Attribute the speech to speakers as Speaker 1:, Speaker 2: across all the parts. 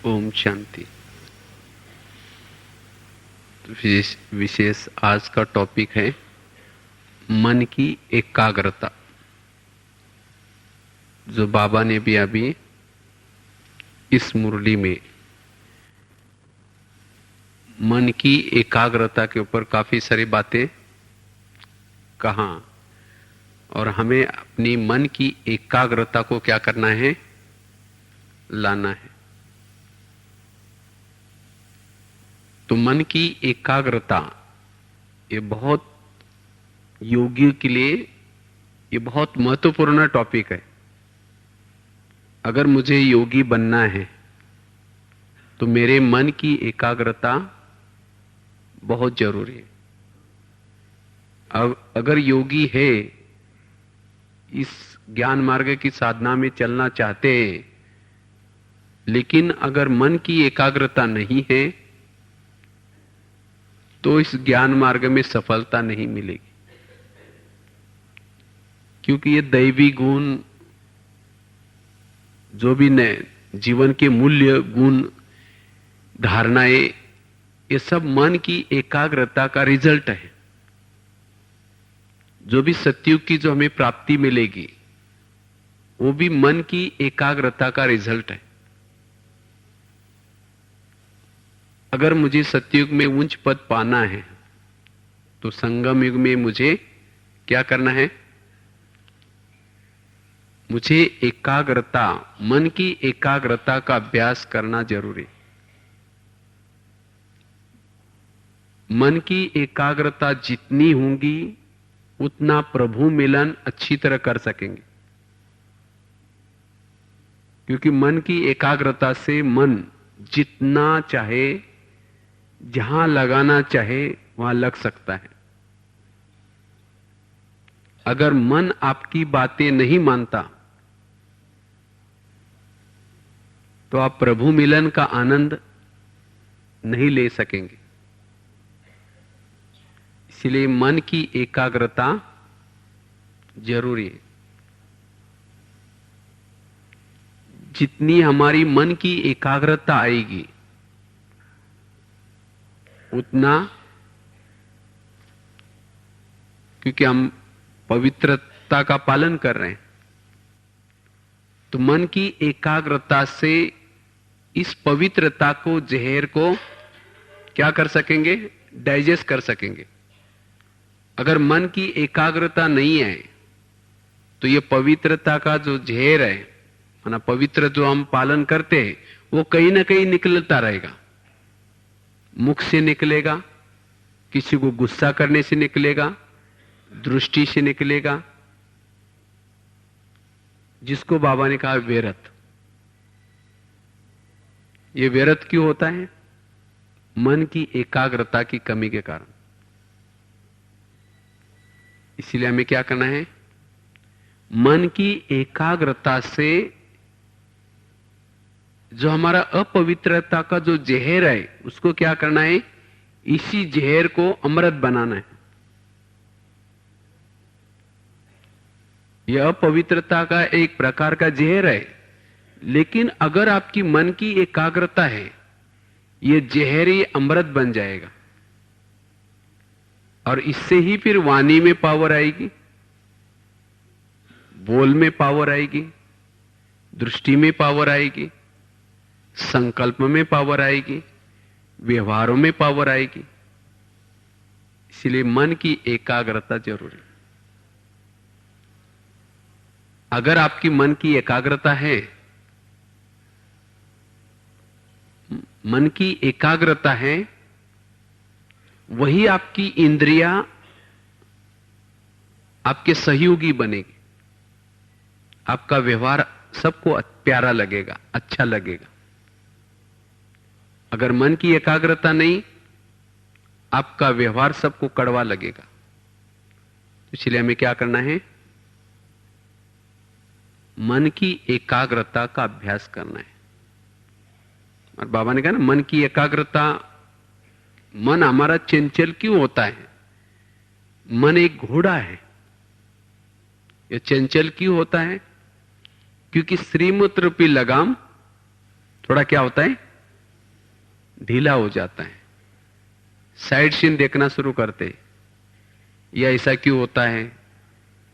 Speaker 1: ओम शांति। विशेष आज का टॉपिक है मन की एकाग्रता, जो बाबा ने भी अभी इस मुरली में मन की एकाग्रता के ऊपर काफी सारी बातें कहा और हमें अपनी मन की एकाग्रता को क्या करना है, लाना है। तो मन की एकाग्रता ये बहुत योगियों के लिए ये बहुत महत्वपूर्ण टॉपिक है। अगर मुझे योगी बनना है तो मेरे मन की एकाग्रता बहुत जरूरी है। अब अगर योगी है, इस ज्ञान मार्ग की साधना में चलना चाहते हैं, लेकिन अगर मन की एकाग्रता नहीं है तो इस ज्ञान मार्ग में सफलता नहीं मिलेगी। क्योंकि ये दैवी गुण, जो भी नए जीवन के मूल्य गुण धारणाएं, ये सब मन की एकाग्रता का रिजल्ट है। जो भी सत्युग की जो हमें प्राप्ति मिलेगी वो भी मन की एकाग्रता का रिजल्ट है। अगर मुझे सत्युग में उच्च पद पाना है तो संगम युग में मुझे क्या करना है, मुझे एकाग्रता, मन की एकाग्रता का अभ्यास करना जरूरी। मन की एकाग्रता जितनी होगी उतना प्रभु मिलन अच्छी तरह कर सकेंगे। क्योंकि मन की एकाग्रता से मन जितना चाहे, जहां लगाना चाहे वहां लग सकता है। अगर मन आपकी बातें नहीं मानता तो आप प्रभु मिलन का आनंद नहीं ले सकेंगे। इसलिए मन की एकाग्रता जरूरी है। जितनी हमारी मन की एकाग्रता आएगी उतना, क्योंकि हम पवित्रता का पालन कर रहे हैं, तो मन की एकाग्रता से इस पवित्रता को, जहर को क्या कर सकेंगे, डाइजेस्ट कर सकेंगे। अगर मन की एकाग्रता नहीं है तो ये पवित्रता का जो जहर है, माना पवित्र जो हम पालन करते हैं, वो कहीं ना कहीं निकलता रहेगा। मुख से निकलेगा, किसी को गुस्सा करने से निकलेगा, दृष्टि से निकलेगा, जिसको बाबा ने कहा व्यर्थ। ये व्यर्थ क्यों होता है? मन की एकाग्रता की कमी के कारण। इसीलिए हमें क्या करना है, मन की एकाग्रता से जो हमारा अपवित्रता का जो जहर है उसको क्या करना है, इसी जहर को अमृत बनाना है। यह अपवित्रता का एक प्रकार का जहर है, लेकिन अगर आपकी मन की एकाग्रता है, यह जहर ही अमृत बन जाएगा। और इससे ही फिर वाणी में पावर आएगी, बोल में पावर आएगी, दृष्टि में पावर आएगी, संकल्प में पावर आएगी, व्यवहारों में पावर आएगी। इसलिए मन की एकाग्रता जरूरी। अगर आपकी मन की एकाग्रता है, मन की एकाग्रता है, वही आपकी इंद्रियां आपके सहयोगी बनेगी। आपका व्यवहार सबको प्यारा लगेगा, अच्छा लगेगा। अगर मन की एकाग्रता नहीं, आपका व्यवहार सबको कड़वा लगेगा। इसलिए हमें क्या करना है, मन की एकाग्रता का अभ्यास करना है। और बाबा ने कहा ना, मन की एकाग्रता, मन हमारा चंचल क्यों होता है? मन एक घोड़ा है। यह चंचल क्यों होता है? क्योंकि श्रीमत रूपी लगाम थोड़ा क्या होता है, ढीला हो जाता है, साइड सीन देखना शुरू करते, यह ऐसा क्यों होता है,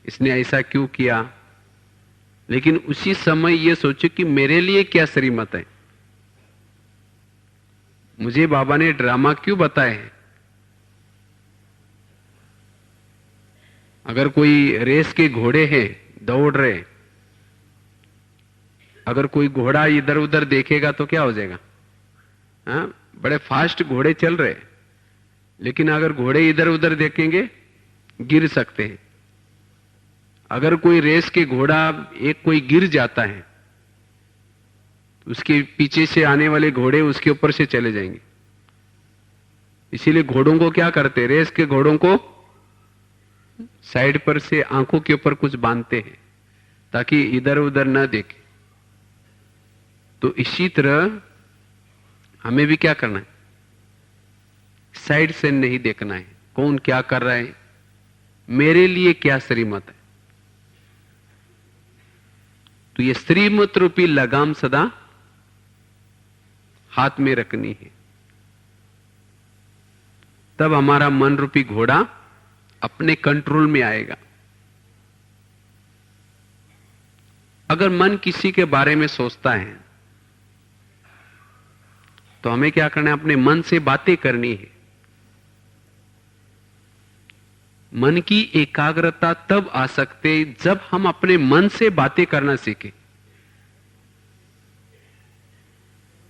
Speaker 1: इसने ऐसा क्यों किया। लेकिन उसी समय यह सोचो कि मेरे लिए क्या श्रीमत है, मुझे बाबा ने ड्रामा क्यों बताए हैं। अगर कोई रेस के घोड़े हैं दौड़ रहे, अगर कोई घोड़ा इधर उधर देखेगा तो क्या हो जाएगा, हाँ, बड़े फास्ट घोड़े चल रहे, लेकिन अगर घोड़े इधर उधर देखेंगे गिर सकते हैं। अगर कोई रेस के घोड़ा एक कोई गिर जाता है, उसके पीछे से आने वाले घोड़े उसके ऊपर से चले जाएंगे। इसीलिए घोड़ों को क्या करते, रेस के घोड़ों को साइड पर से आंखों के ऊपर कुछ बांधते हैं ताकि इधर उधर ना देखे। तो इसी तरह हमें भी क्या करना है, साइड से नहीं देखना है, कौन क्या कर रहा है, मेरे लिए क्या श्रीमत है। तो ये श्रीमत रूपी लगाम सदा हाथ में रखनी है, तब हमारा मन रूपी घोड़ा अपने कंट्रोल में आएगा। अगर मन किसी के बारे में सोचता है तो हमें क्या करना है, अपने मन से बातें करनी है। मन की एकाग्रता तब आ सकते जब हम अपने मन से बातें करना सीखें।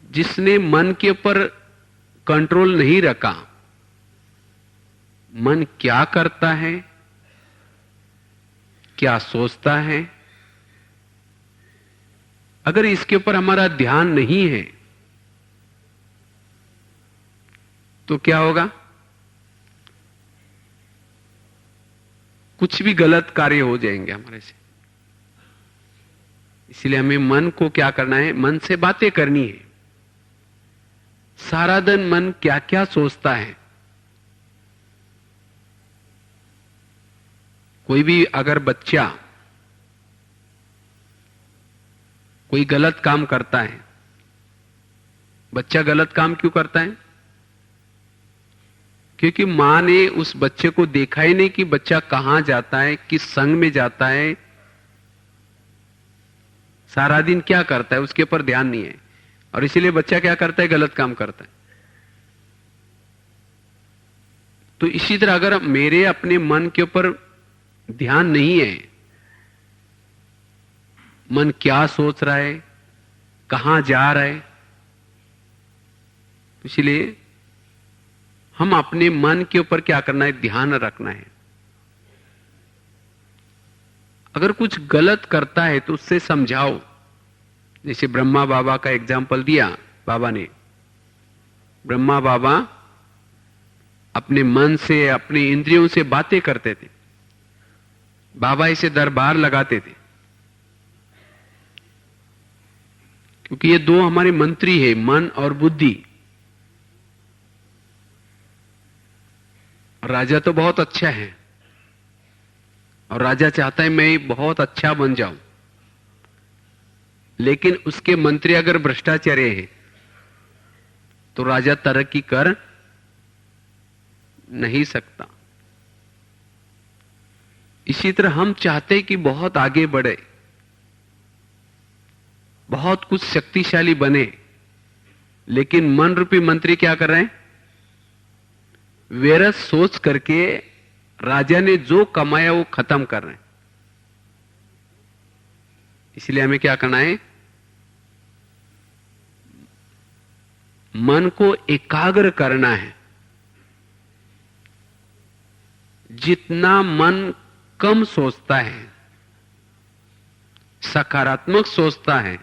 Speaker 1: जिसने मन के ऊपर कंट्रोल नहीं रखा, मन क्या करता है, क्या सोचता है, अगर इसके ऊपर हमारा ध्यान नहीं है तो क्या होगा, कुछ भी गलत कार्य हो जाएंगे हमारे से। इसलिए हमें मन को क्या करना है, मन से बातें करनी है। सारा दिन मन क्या क्या सोचता है। कोई भी अगर बच्चा कोई गलत काम करता है, बच्चा गलत काम क्यों करता है, क्योंकि मां ने उस बच्चे को देखा ही नहीं कि बच्चा कहां जाता है, किस संग में जाता है, सारा दिन क्या करता है, उसके ऊपर ध्यान नहीं है। और इसीलिए बच्चा क्या करता है, गलत काम करता है। तो इसी तरह अगर मेरे अपने मन के ऊपर ध्यान नहीं है, मन क्या सोच रहा है, कहां जा रहा है, इसलिए हम अपने मन के ऊपर क्या करना है, ध्यान रखना है। अगर कुछ गलत करता है तो उससे समझाओ। जैसे ब्रह्मा बाबा का एग्जाम्पल दिया बाबा ने। ब्रह्मा बाबा अपने मन से, अपने इंद्रियों से बातें करते थे। बाबा इसे दरबार लगाते थे, क्योंकि ये दो हमारे मंत्री है, मन और बुद्धि। राजा तो बहुत अच्छा है और राजा चाहता है मैं बहुत अच्छा बन जाऊं, लेकिन उसके मंत्री अगर भ्रष्टाचारी हैं तो राजा तरक्की कर नहीं सकता। इसी तरह हम चाहते कि बहुत आगे बढ़े, बहुत कुछ शक्तिशाली बने, लेकिन मन रूपी मंत्री क्या कर रहे हैं, वेरस सोच करके राजा ने जो कमाया वो खत्म कर रहे हैं। इसलिए हमें क्या करना है, मन को एकाग्र करना है। जितना मन कम सोचता है, सकारात्मक सोचता है,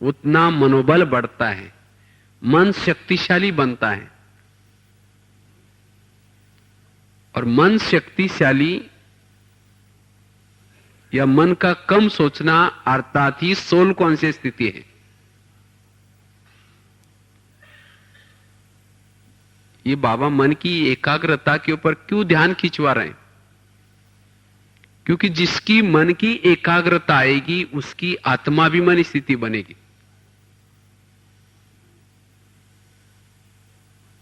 Speaker 1: उतना मनोबल बढ़ता है, मन शक्तिशाली बनता है। और मन शक्तिशाली या मन का कम सोचना अर्थात ही सोल कॉन्शियस स्थिति है। ये बाबा मन की एकाग्रता के ऊपर क्यों ध्यान खिंचवा रहे हैं, क्योंकि जिसकी मन की एकाग्रता आएगी उसकी आत्मा भी मन स्थिति बनेगी।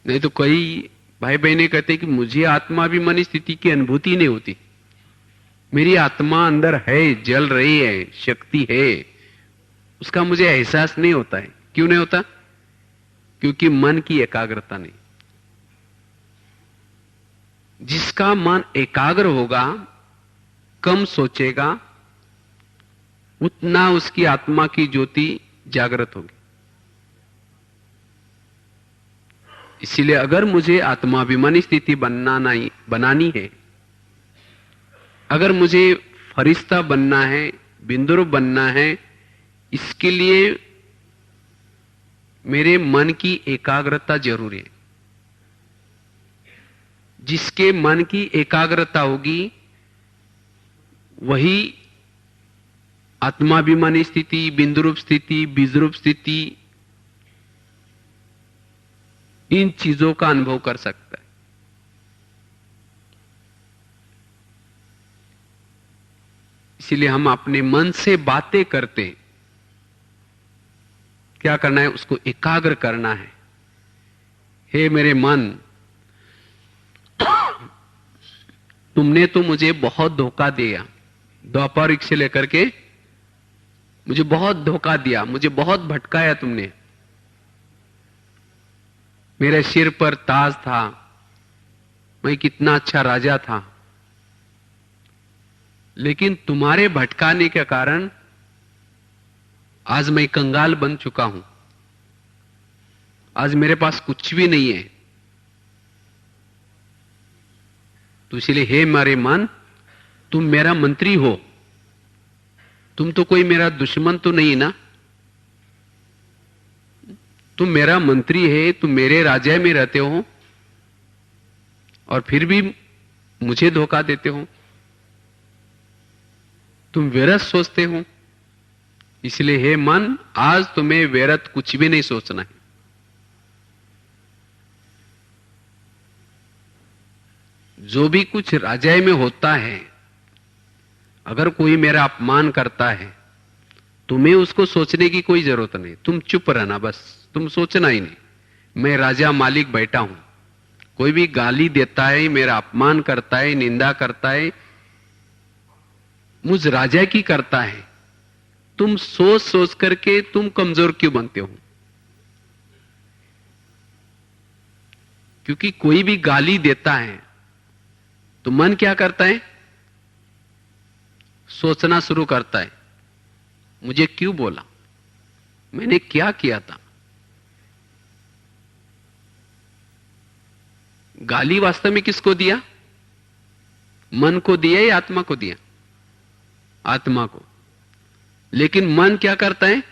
Speaker 1: नहीं तो कई भाई बहनें कहते कि मुझे आत्माभिमानी स्थिति की अनुभूति नहीं होती, मेरी आत्मा अंदर है, जल रही है, शक्ति है, उसका मुझे एहसास नहीं होता है। क्यों नहीं होता? क्योंकि मन की एकाग्रता नहीं। जिसका मन एकाग्र होगा, कम सोचेगा, उतना उसकी आत्मा की ज्योति जागृत होगी। इसीलिए अगर मुझे आत्माभिमानी स्थिति बनानी है, अगर मुझे फरिश्ता बनना है, बिंदुर बनना है, इसके लिए मेरे मन की एकाग्रता जरूरी है। जिसके मन की एकाग्रता होगी वही आत्माभिमानी स्थिति, बिंदुरूप स्थिति, बीजरूप स्थिति, इन चीजों का अनुभव कर सकता है। इसीलिए हम अपने मन से बातें करते हैं। क्या करना है? उसको एकाग्र करना है। हे मेरे मन, तुमने तो मुझे बहुत धोखा दिया, द्वापर से लेकर के मुझे बहुत धोखा दिया, मुझे बहुत भटकाया तुमने। मेरे सिर पर ताज था, मैं कितना अच्छा राजा था, लेकिन तुम्हारे भटकाने के कारण आज मैं कंगाल बन चुका हूं। आज मेरे पास कुछ भी नहीं है। तो इसलिए हे मेरे मन, तुम मेरा मंत्री हो, तुम तो कोई मेरा दुश्मन तो नहीं ना। तुम मेरा मंत्री है, तुम मेरे राज्य में रहते हो और फिर भी मुझे धोखा देते हो। तुम व्यर्थ सोचते हो। इसलिए हे मन, आज तुम्हें व्यर्थ कुछ भी नहीं सोचना है। जो भी कुछ राजाई में होता है, अगर कोई मेरा अपमान करता है, तुम्हें उसको सोचने की कोई जरूरत नहीं। तुम चुप रहना, बस तुम सोचना ही नहीं। मैं राजा मालिक बैठा हूं। कोई भी गाली देता है, मेरा अपमान करता है, निंदा करता है, मुझ राजा की करता है, तुम सोच सोच करके तुम कमजोर क्यों बनते हो? क्योंकि कोई भी गाली देता है तो मन क्या करता है? सोचना शुरू करता है, मुझे क्यों बोला, मैंने क्या किया था। गाली वास्तव में किसको दिया? मन को दिया या आत्मा को दिया? आत्मा को। लेकिन मन क्या करता है?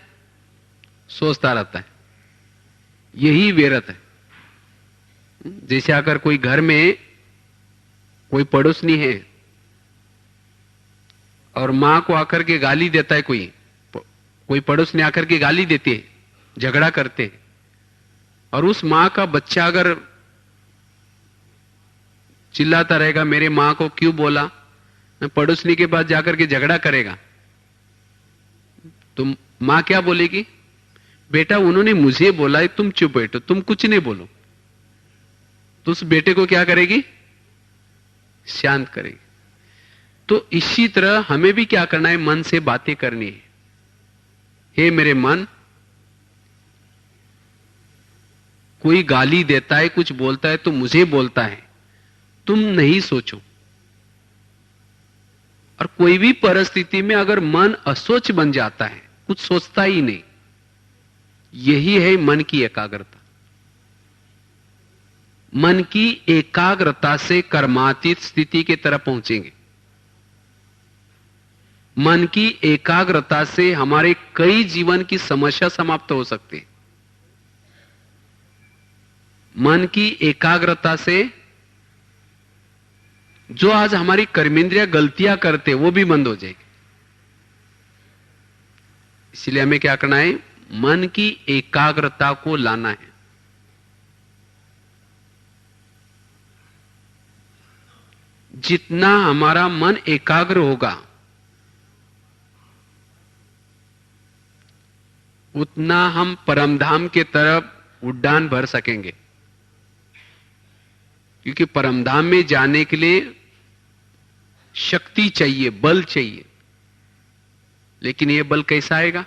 Speaker 1: सोचता रहता है। यही व्यर्थ है। जैसे अगर कोई घर में कोई पड़ोसनी है और मां को आकर के गाली देता है, कोई पड़ोसनी आकर के गाली देती है, झगड़ा करते हैं, और उस मां का बच्चा अगर चिल्लाता रहेगा, मेरे मां को क्यों बोला, पड़ोसनी के पास जाकर के झगड़ा करेगा, तो मां क्या बोलेगी? बेटा उन्होंने मुझे बोला है, तुम चुप बैठो, तुम कुछ नहीं बोलो। तो उस बेटे को क्या करेगी? शांत करेगी। तो इसी तरह हमें भी क्या करना है? मन से बातें करनी है। हे मेरे मन, कोई गाली देता है, कुछ बोलता है, तो मुझे बोलता है, तुम नहीं सोचो। और कोई भी परिस्थिति में अगर मन असोच बन जाता है, कुछ सोचता ही नहीं, यही है मन की एकाग्रता। मन की एकाग्रता से कर्मातीत स्थिति की तरफ पहुंचेंगे। मन की एकाग्रता से हमारे कई जीवन की समस्या समाप्त हो सकती है। मन की एकाग्रता से जो आज हमारी कर्मेंद्रिय गलतियां करते वो भी बंद हो जाएगी। इसलिए हमें क्या करना है? मन की एकाग्रता को लाना है। जितना हमारा मन एकाग्र होगा, उतना हम परमधाम के तरफ उड़ान भर सकेंगे। क्योंकि परमधाम में जाने के लिए शक्ति चाहिए, बल चाहिए। लेकिन यह बल कैसा आएगा?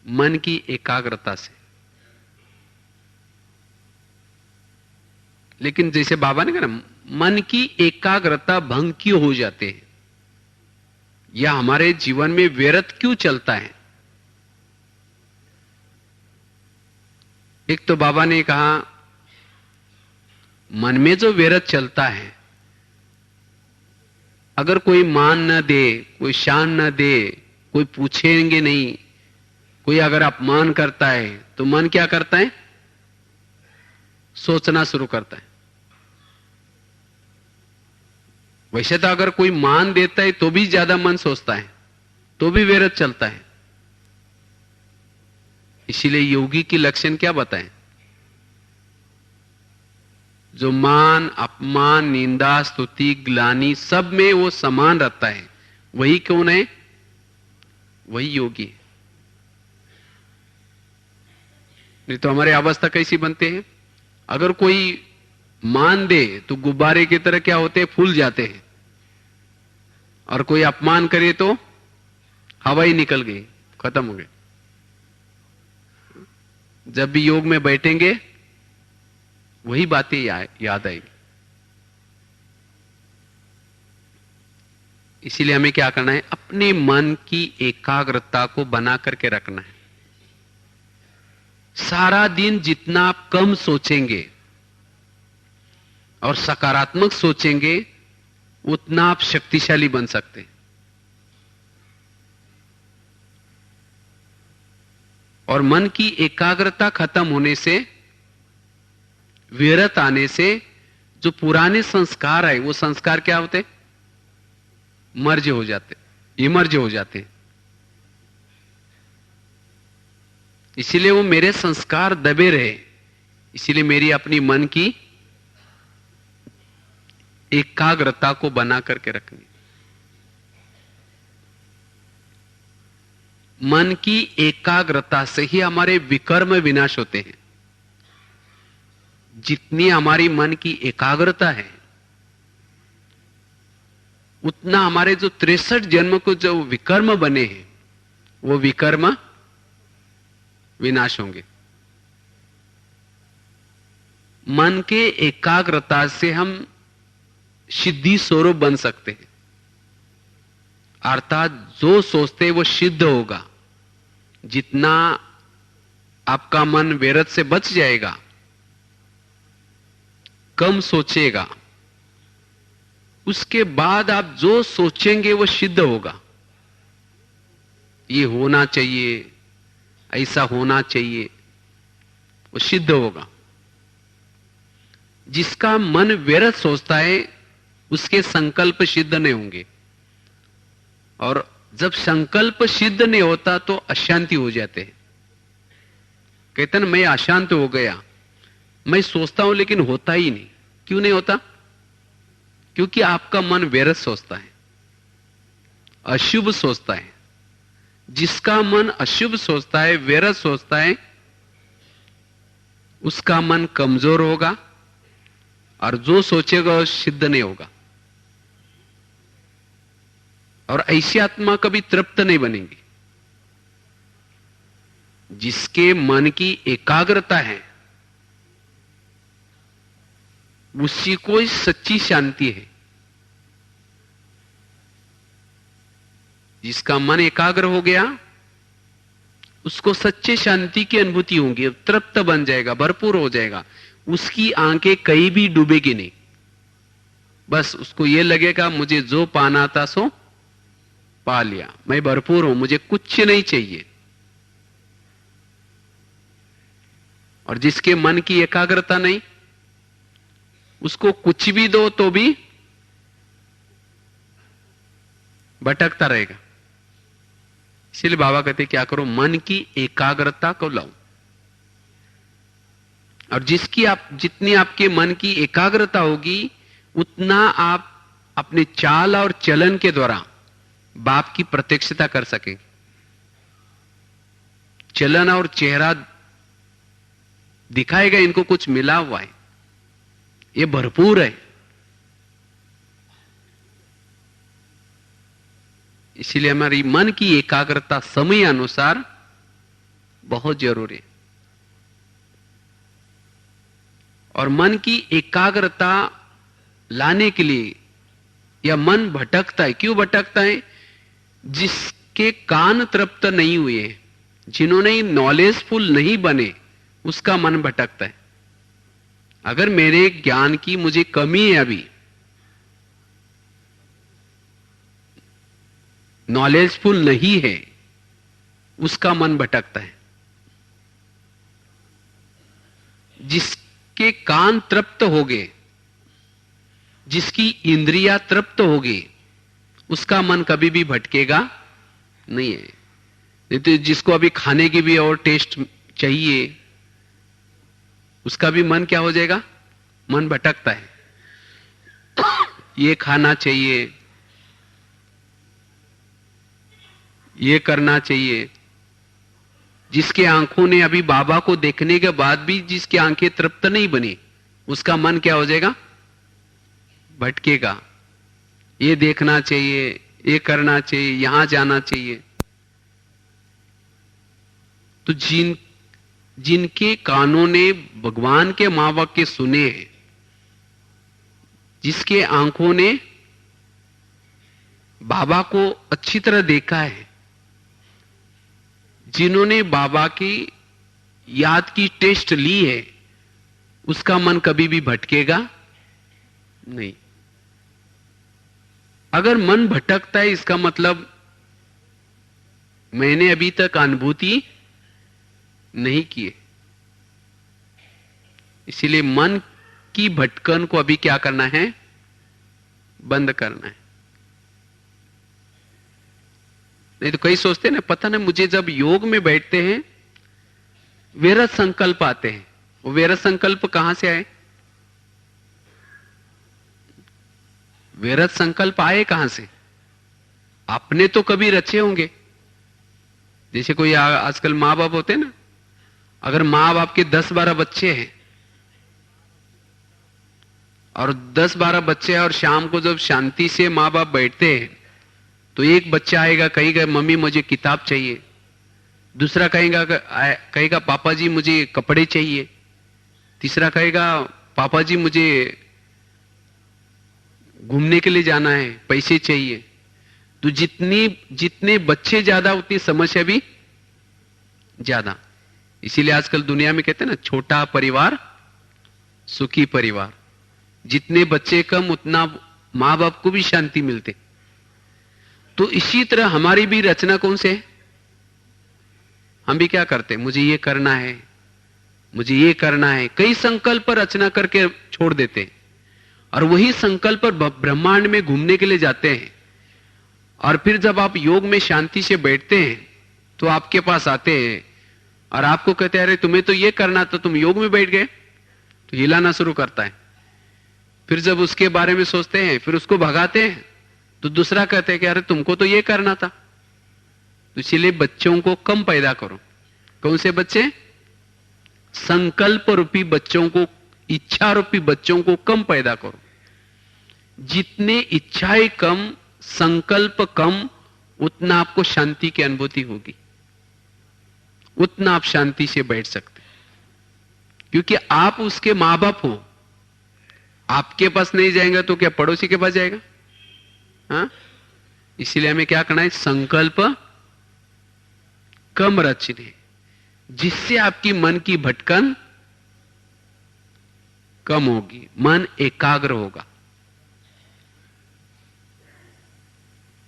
Speaker 1: मन की एकाग्रता से। लेकिन जैसे बाबा ने कहा ना, मन की एकाग्रता भंग क्यों हो जाते हैं, या हमारे जीवन में व्यर्थ क्यों चलता है? एक तो बाबा ने कहा, मन में जो व्यर्थ चलता है, अगर कोई मान न दे, कोई शान न दे, कोई पूछेंगे नहीं, कोई अगर अपमान करता है, तो मन क्या करता है? सोचना शुरू करता है। वैसे तो अगर कोई मान देता है तो भी ज्यादा मन सोचता है, तो भी व्यर्थ चलता है। इसीलिए योगी की लक्षण क्या बताएं? जो मान, अपमान, निंदा, स्तुति, ग्लानि सब में वो समान रहता है, वही कौन है? वही योगी है। नहीं तो हमारी अवस्था कैसी बनते हैं? अगर कोई मान दे तो गुब्बारे की तरह क्या होते हैं? फूल जाते हैं। और कोई अपमान करे तो हवा ही निकल गई, खत्म हो गए। जब भी योग में बैठेंगे वही बातें याद आएगी। इसीलिए हमें क्या करना है? अपने मन की एकाग्रता को बना करके रखना है। सारा दिन जितना आप कम सोचेंगे और सकारात्मक सोचेंगे, उतना आप शक्तिशाली बन सकते हैं। और मन की एकाग्रता खत्म होने से, व्यर्थ आने से, जो पुराने संस्कार है, वो संस्कार क्या होते? मर्ज हो जाते, इमर्ज हो जाते। इसीलिए वो मेरे संस्कार दबे रहे। इसीलिए मेरी अपनी मन की एकाग्रता को बना करके रखनी। मन की एकाग्रता से ही हमारे विकर्म विनाश होते हैं। जितनी हमारी मन की एकाग्रता है, उतना हमारे जो 63 जन्म को जो विकर्म बने हैं, वो विकर्म विनाश होंगे। मन के एकाग्रता से हम सिद्धि स्वरूप बन सकते हैं। अर्थात जो सोचते हैं वो सिद्ध होगा। जितना आपका मन व्यर्थ से बच जाएगा, कम सोचेगा, उसके बाद आप जो सोचेंगे वो सिद्ध होगा। ये होना चाहिए, ऐसा होना चाहिए, वो सिद्ध होगा। जिसका मन व्यर्थ सोचता है, उसके संकल्प सिद्ध नहीं होंगे। और जब संकल्प सिद्ध नहीं होता तो अशांति हो जाते हैं। कहते हैं मैं अशांत हो गया, मैं सोचता हूं लेकिन होता ही नहीं। क्यों नहीं होता? क्योंकि आपका मन व्यर्थ सोचता है, अशुभ सोचता है। जिसका मन अशुभ सोचता है, व्यर्थ सोचता है, उसका मन कमजोर होगा, और जो सोचेगा वो सिद्ध नहीं होगा। और ऐसी आत्मा कभी तृप्त नहीं बनेगी। जिसके मन की एकाग्रता है, उसी को सच्ची शांति है। जिसका मन एकाग्र हो गया, उसको सच्चे शांति की अनुभूति होगी, तृप्त बन जाएगा, भरपूर हो जाएगा। उसकी आंखें कहीं भी डूबेगी नहीं। बस उसको यह लगेगा मुझे जो पाना था सो पा लिया, मैं भरपूर हूं, मुझे कुछ नहीं चाहिए। और जिसके मन की एकाग्रता नहीं, उसको कुछ भी दो तो भी भटकता रहेगा। इसलिए बाबा कहते क्या करो? मन की एकाग्रता को लाओ। और जितनी आपके मन की एकाग्रता होगी, उतना आप अपने चाल और चलन के द्वारा बाप की प्रत्यक्षता कर सकेंगे। चलन और चेहरा दिखाएगा इनको कुछ मिला हुआ है, ये भरपूर है। इसीलिए हमारी मन की एकाग्रता समय अनुसार बहुत जरूरी है। और मन की एकाग्रता लाने के लिए, या मन भटकता है, क्यों भटकता है? जिसके कान तृप्त नहीं हुए, जिन्होंने नॉलेजफुल नहीं बने, उसका मन भटकता है। अगर मेरे ज्ञान की मुझे कमी है, अभी नॉलेजफुल नहीं है, उसका मन भटकता है। जिसके कान तृप्त हो गए, जिसकी इंद्रियां तृप्त हो गई, उसका मन कभी भी भटकेगा नहीं है। नहीं तो जिसको अभी खाने की भी और टेस्ट चाहिए, उसका भी मन क्या हो जाएगा? मन भटकता है। ये खाना चाहिए, ये करना चाहिए। जिसके आंखों ने अभी बाबा को देखने के बाद भी जिसकी आंखें तृप्त नहीं बनी, उसका मन क्या हो जाएगा? भटकेगा। ये देखना चाहिए, ये करना चाहिए, यहां जाना चाहिए। तो जिनके कानों ने भगवान के महावाक्य सुने हैं, जिसके आंखों ने बाबा को अच्छी तरह देखा है, जिन्होंने बाबा की याद की टेस्ट ली है, उसका मन कभी भी भटकेगा नहीं। अगर मन भटकता है, इसका मतलब मैंने अभी तक अनुभूति नहीं की है। इसीलिए मन की भटकन को अभी क्या करना है? बंद करना है। नहीं तो कई सोचते हैं ना, पता ना, मुझे जब योग में बैठते हैं विरत संकल्प आते हैं। वो विरत संकल्प कहां से आए? विरत संकल्प आए कहां से? आपने तो कभी रचे होंगे। जैसे कोई आजकल मां बाप होते हैं ना, अगर मां बाप के 10-12 बच्चे हैं और 10-12 बच्चे हैं, और शाम को जब शांति से मां बाप बैठते हैं, तो एक बच्चा आएगा, कहेगा मम्मी मुझे किताब चाहिए। दूसरा कहेगा पापा जी मुझे कपड़े चाहिए। तीसरा कहेगा पापा जी मुझे घूमने के लिए जाना है, पैसे चाहिए। तो जितने बच्चे ज्यादा उतनी समस्या भी ज्यादा। इसीलिए आजकल दुनिया में कहते हैं ना, छोटा परिवार सुखी परिवार। जितने बच्चे कम, उतना मां बाप को भी शांति मिलती। तो इसी तरह हमारी भी रचना कौन से है? हम भी क्या करते हैं? मुझे ये करना है, मुझे ये करना है। कई संकल्प रचना करके छोड़ देते हैं, और वही संकल्प ब्रह्मांड में घूमने के लिए जाते हैं। और फिर जब आप योग में शांति से बैठते हैं, तो आपके पास आते हैं और आपको कहते हैं अरे तुम्हें तो ये करना था, तुम योग में बैठ गए। तो हिलाना शुरू करता है। फिर जब उसके बारे में सोचते हैं, फिर उसको भगाते हैं, तो दूसरा कहते हैं कि अरे तुमको तो ये करना था। तो इसलिए बच्चों को कम पैदा करो। कौन से बच्चे? संकल्प रूपी बच्चों को, इच्छा रूपी बच्चों को कम पैदा करो। जितने इच्छाएं कम, संकल्प कम, उतना आपको शांति की अनुभूति होगी, उतना आप शांति से बैठ सकते। क्योंकि आप उसके मां बाप हो। आपके पास नहीं जाएगा तो क्या पड़ोसी के पास जाएगा? हाँ? इसीलिए हमें क्या करना है? संकल्प कम रचने, जिससे आपकी मन की भटकन कम होगी, मन एकाग्र होगा।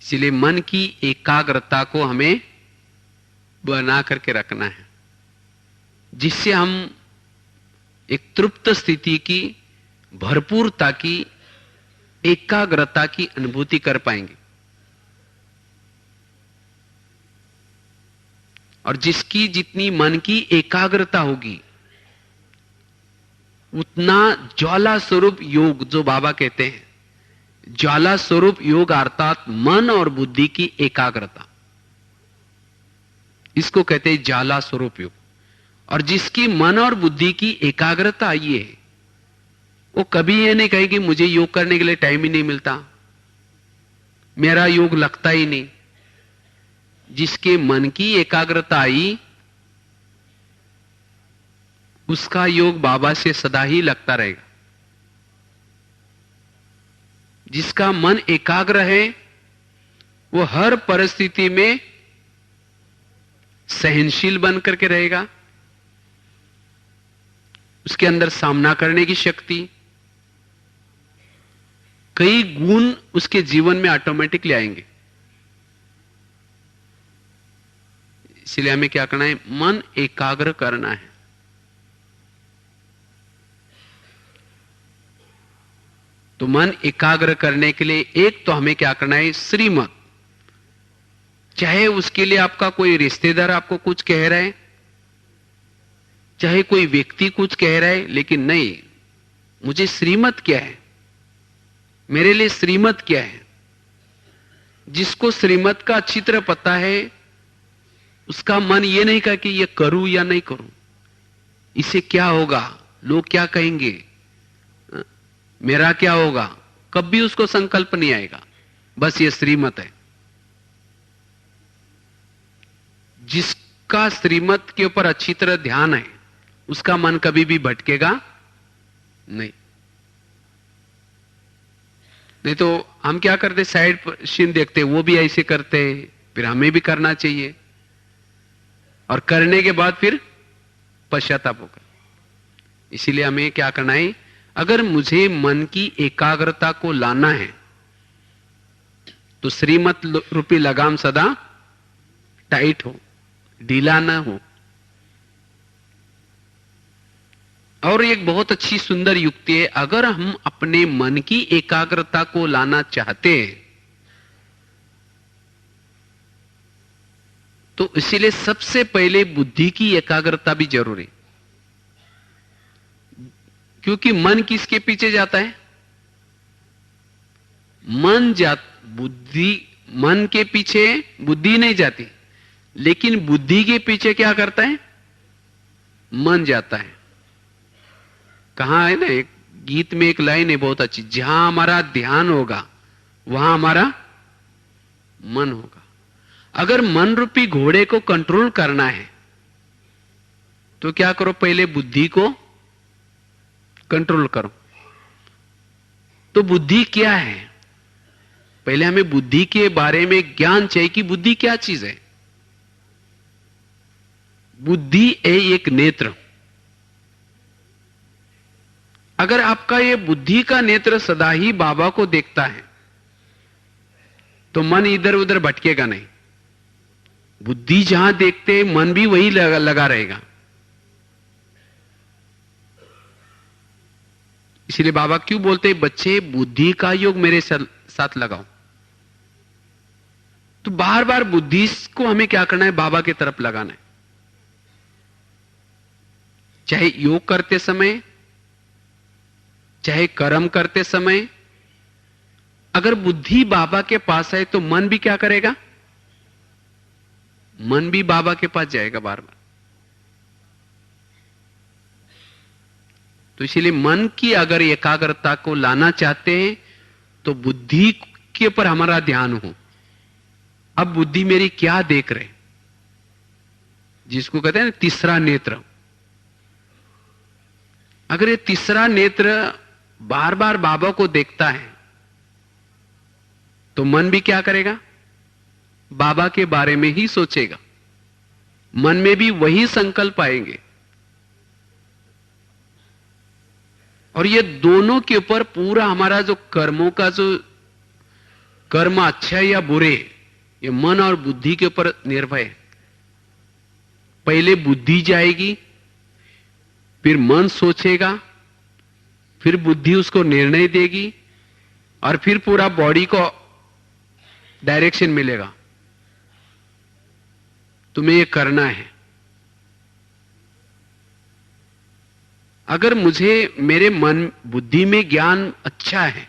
Speaker 1: इसलिए मन की एकाग्रता को हमें बना करके रखना है, जिससे हम एक तृप्त स्थिति की, भरपूरता की, एकाग्रता की अनुभूति कर पाएंगे। और जिसकी जितनी मन की एकाग्रता होगी, उतना ज्वाला स्वरूप योग, जो बाबा कहते हैं ज्वाला स्वरूप योग, अर्थात मन और बुद्धि की एकाग्रता, इसको कहते हैं ज्वाला स्वरूप योग। और जिसकी मन और बुद्धि की एकाग्रता आई है, वो कभी ये नहीं कहेगी मुझे योग करने के लिए टाइम ही नहीं मिलता, मेरा योग लगता ही नहीं। जिसके मन की एकाग्रता आई उसका योग बाबा से सदा ही लगता रहेगा। जिसका मन एकाग्र है वो हर परिस्थिति में सहनशील बन करके रहेगा, उसके अंदर सामना करने की शक्ति, कई गुण उसके जीवन में ऑटोमेटिकली आएंगे। इसलिए हमें क्या करना है? मन एकाग्र करना है। तो मन एकाग्र करने के लिए एक तो हमें क्या करना है? श्रीमत। चाहे उसके लिए आपका कोई रिश्तेदार आपको कुछ कह रहा है, चाहे कोई व्यक्ति कुछ कह रहा है, लेकिन नहीं, मुझे श्रीमत क्या है, मेरे लिए श्रीमत क्या है। जिसको श्रीमत का अच्छी तरह पता है उसका मन ये नहीं कहा कि ये करूं या नहीं करूं, इसे क्या होगा, लोग क्या कहेंगे, मेरा क्या होगा, कभी उसको संकल्प नहीं आएगा। बस ये श्रीमत है। जिसका श्रीमत के ऊपर अच्छी तरह ध्यान है उसका मन कभी भी भटकेगा नहीं। नहीं तो हम क्या करते, साइड सीन देखते, वो भी ऐसे करते हैं, फिर हमें भी करना चाहिए, और करने के बाद फिर पश्चाताप होगा। इसीलिए हमें क्या करना है? अगर मुझे मन की एकाग्रता को लाना है तो श्रीमत रूपी लगाम सदा टाइट हो, ढीला ना हो। और एक बहुत अच्छी सुंदर युक्ति है, अगर हम अपने मन की एकाग्रता को लाना चाहते हैं तो इसीलिए सबसे पहले बुद्धि की एकाग्रता भी जरूरी, क्योंकि मन किसके पीछे जाता है? मन के पीछे बुद्धि नहीं जाती, लेकिन बुद्धि के पीछे क्या करता है? मन जाता है। कहां है ना, एक गीत में एक लाइन है बहुत अच्छी, जहां हमारा ध्यान होगा वहां हमारा मन होगा। अगर मन रूपी घोड़े को कंट्रोल करना है तो क्या करो? पहले बुद्धि को कंट्रोल करो। तो बुद्धि क्या है? पहले हमें बुद्धि के बारे में ज्ञान चाहिए कि बुद्धि क्या चीज है। बुद्धि है एक नेत्र। अगर आपका ये बुद्धि का नेत्र सदा ही बाबा को देखता है तो मन इधर उधर भटकेगा नहीं। बुद्धि जहां देखते मन भी वही लगा रहेगा। इसलिए बाबा क्यों बोलते हैं, बच्चे बुद्धि का योग मेरे साथ लगाओ। तो बार बार बुद्धि को हमें क्या करना है? बाबा की तरफ लगाना है। चाहे योग करते समय, चाहे कर्म करते समय, अगर बुद्धि बाबा के पास है तो मन भी क्या करेगा? मन भी बाबा के पास जाएगा बार बार। तो इसीलिए मन की अगर एकाग्रता को लाना चाहते हैं तो बुद्धि के ऊपर हमारा ध्यान हो। अब बुद्धि मेरी क्या देख रहे, जिसको कहते हैं ना तीसरा नेत्र। अगर ये तीसरा नेत्र बार बार बाबा को देखता है तो मन भी क्या करेगा? बाबा के बारे में ही सोचेगा। मन में भी वही संकल्प आएंगे। और ये दोनों के ऊपर पूरा हमारा जो कर्मों का जो कर्म अच्छा या बुरे, ये मन और बुद्धि के ऊपर निर्भर है। पहले बुद्धि जाएगी, फिर मन सोचेगा, फिर बुद्धि उसको निर्णय देगी, और फिर पूरा बॉडी को डायरेक्शन मिलेगा, तुम्हें ये करना है। अगर मुझे मेरे मन बुद्धि में ज्ञान अच्छा है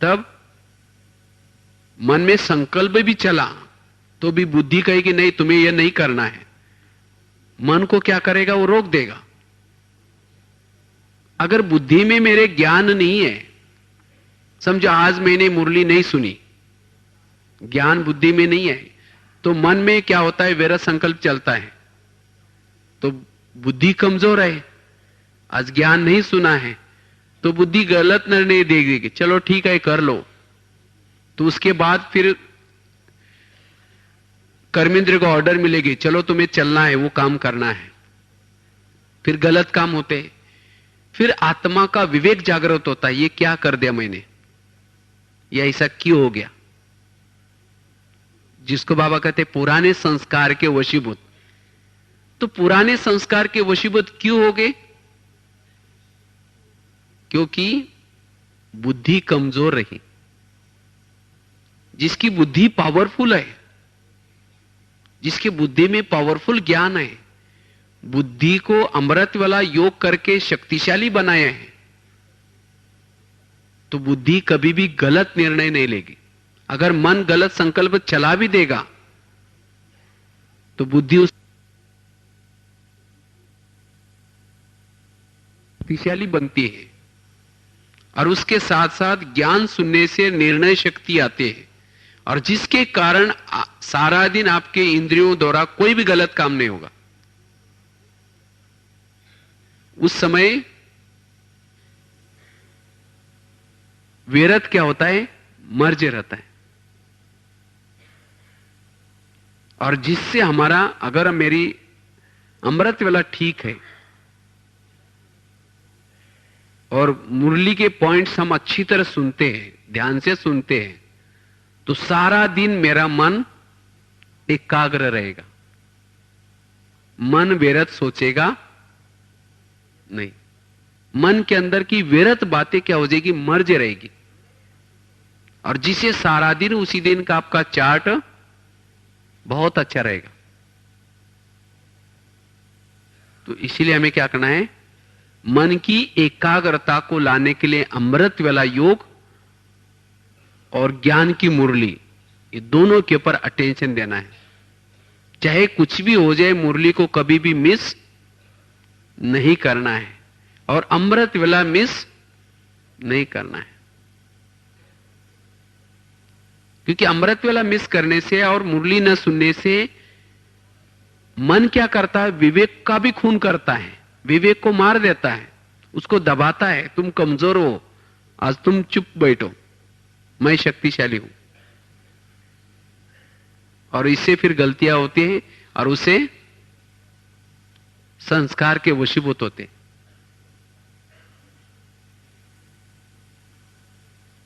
Speaker 1: तब मन में संकल्प भी चला तो भी बुद्धि कहेगी नहीं, तुम्हें यह नहीं करना है। मन को क्या करेगा? वो रोक देगा। अगर बुद्धि में मेरे ज्ञान नहीं है, समझो आज मैंने मुरली नहीं सुनी, ज्ञान बुद्धि में नहीं है, तो मन में क्या होता है, वेरा संकल्प चलता है, तो बुद्धि कमजोर है। आज ज्ञान नहीं सुना है तो बुद्धि गलत निर्णय देगी, चलो ठीक है कर लो। तो उसके बाद फिर कर्मेंद्र को ऑर्डर मिलेगी, चलो तुम्हें चलना है, वो काम करना है, फिर गलत काम होते हैं। फिर आत्मा का विवेक जागृत होता है, ये क्या कर दिया मैंने, ये ऐसा क्यों हो गया, जिसको बाबा कहते पुराने संस्कार के वशीभूत। तो पुराने संस्कार के वशीभूत क्यों हो गए? क्योंकि बुद्धि कमजोर रही। जिसकी बुद्धि पावरफुल है, जिसकी बुद्धि में पावरफुल ज्ञान है, बुद्धि को अमृत वाला योग करके शक्तिशाली बनाया है, तो बुद्धि कभी भी गलत निर्णय नहीं लेगी। अगर मन गलत संकल्प चला भी देगा तो बुद्धि उस शक्तिशाली बनती है, और उसके साथ साथ ज्ञान सुनने से निर्णय शक्ति आती है, और जिसके कारण सारा दिन आपके इंद्रियों द्वारा कोई भी गलत काम नहीं होगा। उस समय विरत क्या होता है, मर्ज रहता है। और जिससे हमारा, अगर मेरी अमृत वाला ठीक है और मुरली के पॉइंट्स हम अच्छी तरह सुनते हैं, ध्यान से सुनते हैं, तो सारा दिन मेरा मन एकाग्र रहेगा, मन व्यर्थ सोचेगा नहीं। मन के अंदर की व्यर्थ बातें क्या हो जाएगी, मर्ज रहेगी, और जिसे सारा दिन उसी दिन का आपका चार्ट बहुत अच्छा रहेगा। तो इसीलिए हमें क्या करना है, मन की एकाग्रता को लाने के लिए अमृत वाला योग और ज्ञान की मुरली, ये दोनों के ऊपर अटेंशन देना है। चाहे कुछ भी हो जाए, मुरली को कभी भी मिस नहीं करना है, और अमृत वाला मिस नहीं करना है। क्योंकि अमृत वाला मिस करने से और मुरली न सुनने से मन क्या करता है, विवेक का भी खून करता है, विवेक को मार देता है, उसको दबाता है, तुम कमजोर हो, आज तुम चुप बैठो, मैं शक्तिशाली हूं। और इससे फिर गलतियां होती हैं और उसे संस्कार के वशीभूत होते।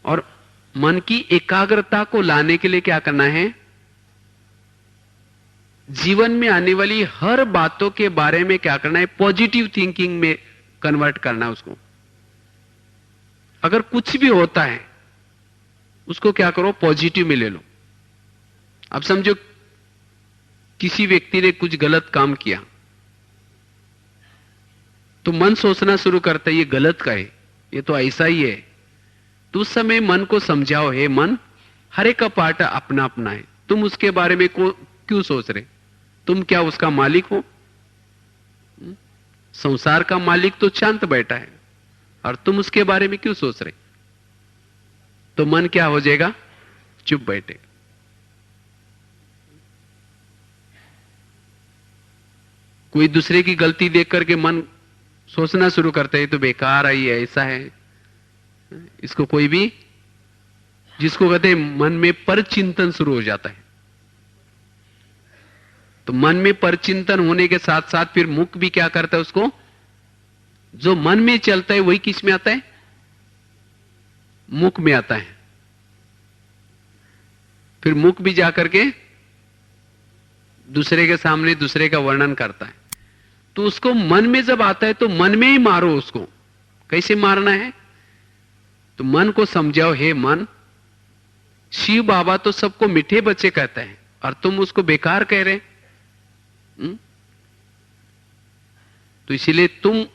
Speaker 1: और मन की एकाग्रता को लाने के लिए क्या करना है, जीवन में आने वाली हर बातों के बारे में क्या करना है, पॉजिटिव थिंकिंग में कन्वर्ट करना है उसको। अगर कुछ भी होता है उसको क्या करो, पॉजिटिव में ले लो। अब समझो किसी व्यक्ति ने कुछ गलत काम किया, तो मन सोचना शुरू करता है ये गलत का है, ये तो ऐसा ही है। तो उस समय मन को समझाओ, हे मन, हर एक का पार्ट अपना अपना है, तुम उसके बारे में क्यों सोच रहे, तुम क्या उसका मालिक हो? संसार का मालिक तो शांत बैठा है और तुम उसके बारे में क्यों सोच रहे? तो मन क्या हो जाएगा, चुप बैठेगा। कोई दूसरे की गलती देख करके मन सोचना शुरू करता है, तो बेकार है, ये ऐसा है। इसको कोई भी, जिसको कहते हैं मन में परचिंतन शुरू हो जाता है। तो मन में परचिंतन होने के साथ साथ फिर मुख भी क्या करता है, उसको जो मन में चलता है वही किस में आता है, मुख में आता है। फिर मुख भी जाकर के दूसरे के सामने दूसरे का वर्णन करता है। तो उसको मन में जब आता है तो मन में ही मारो उसको। कैसे मारना है, तो मन को समझाओ, हे मन, शिव बाबा तो सबको मीठे बच्चे कहते हैं और तुम उसको बेकार कह रहे। तो इसीलिए तुम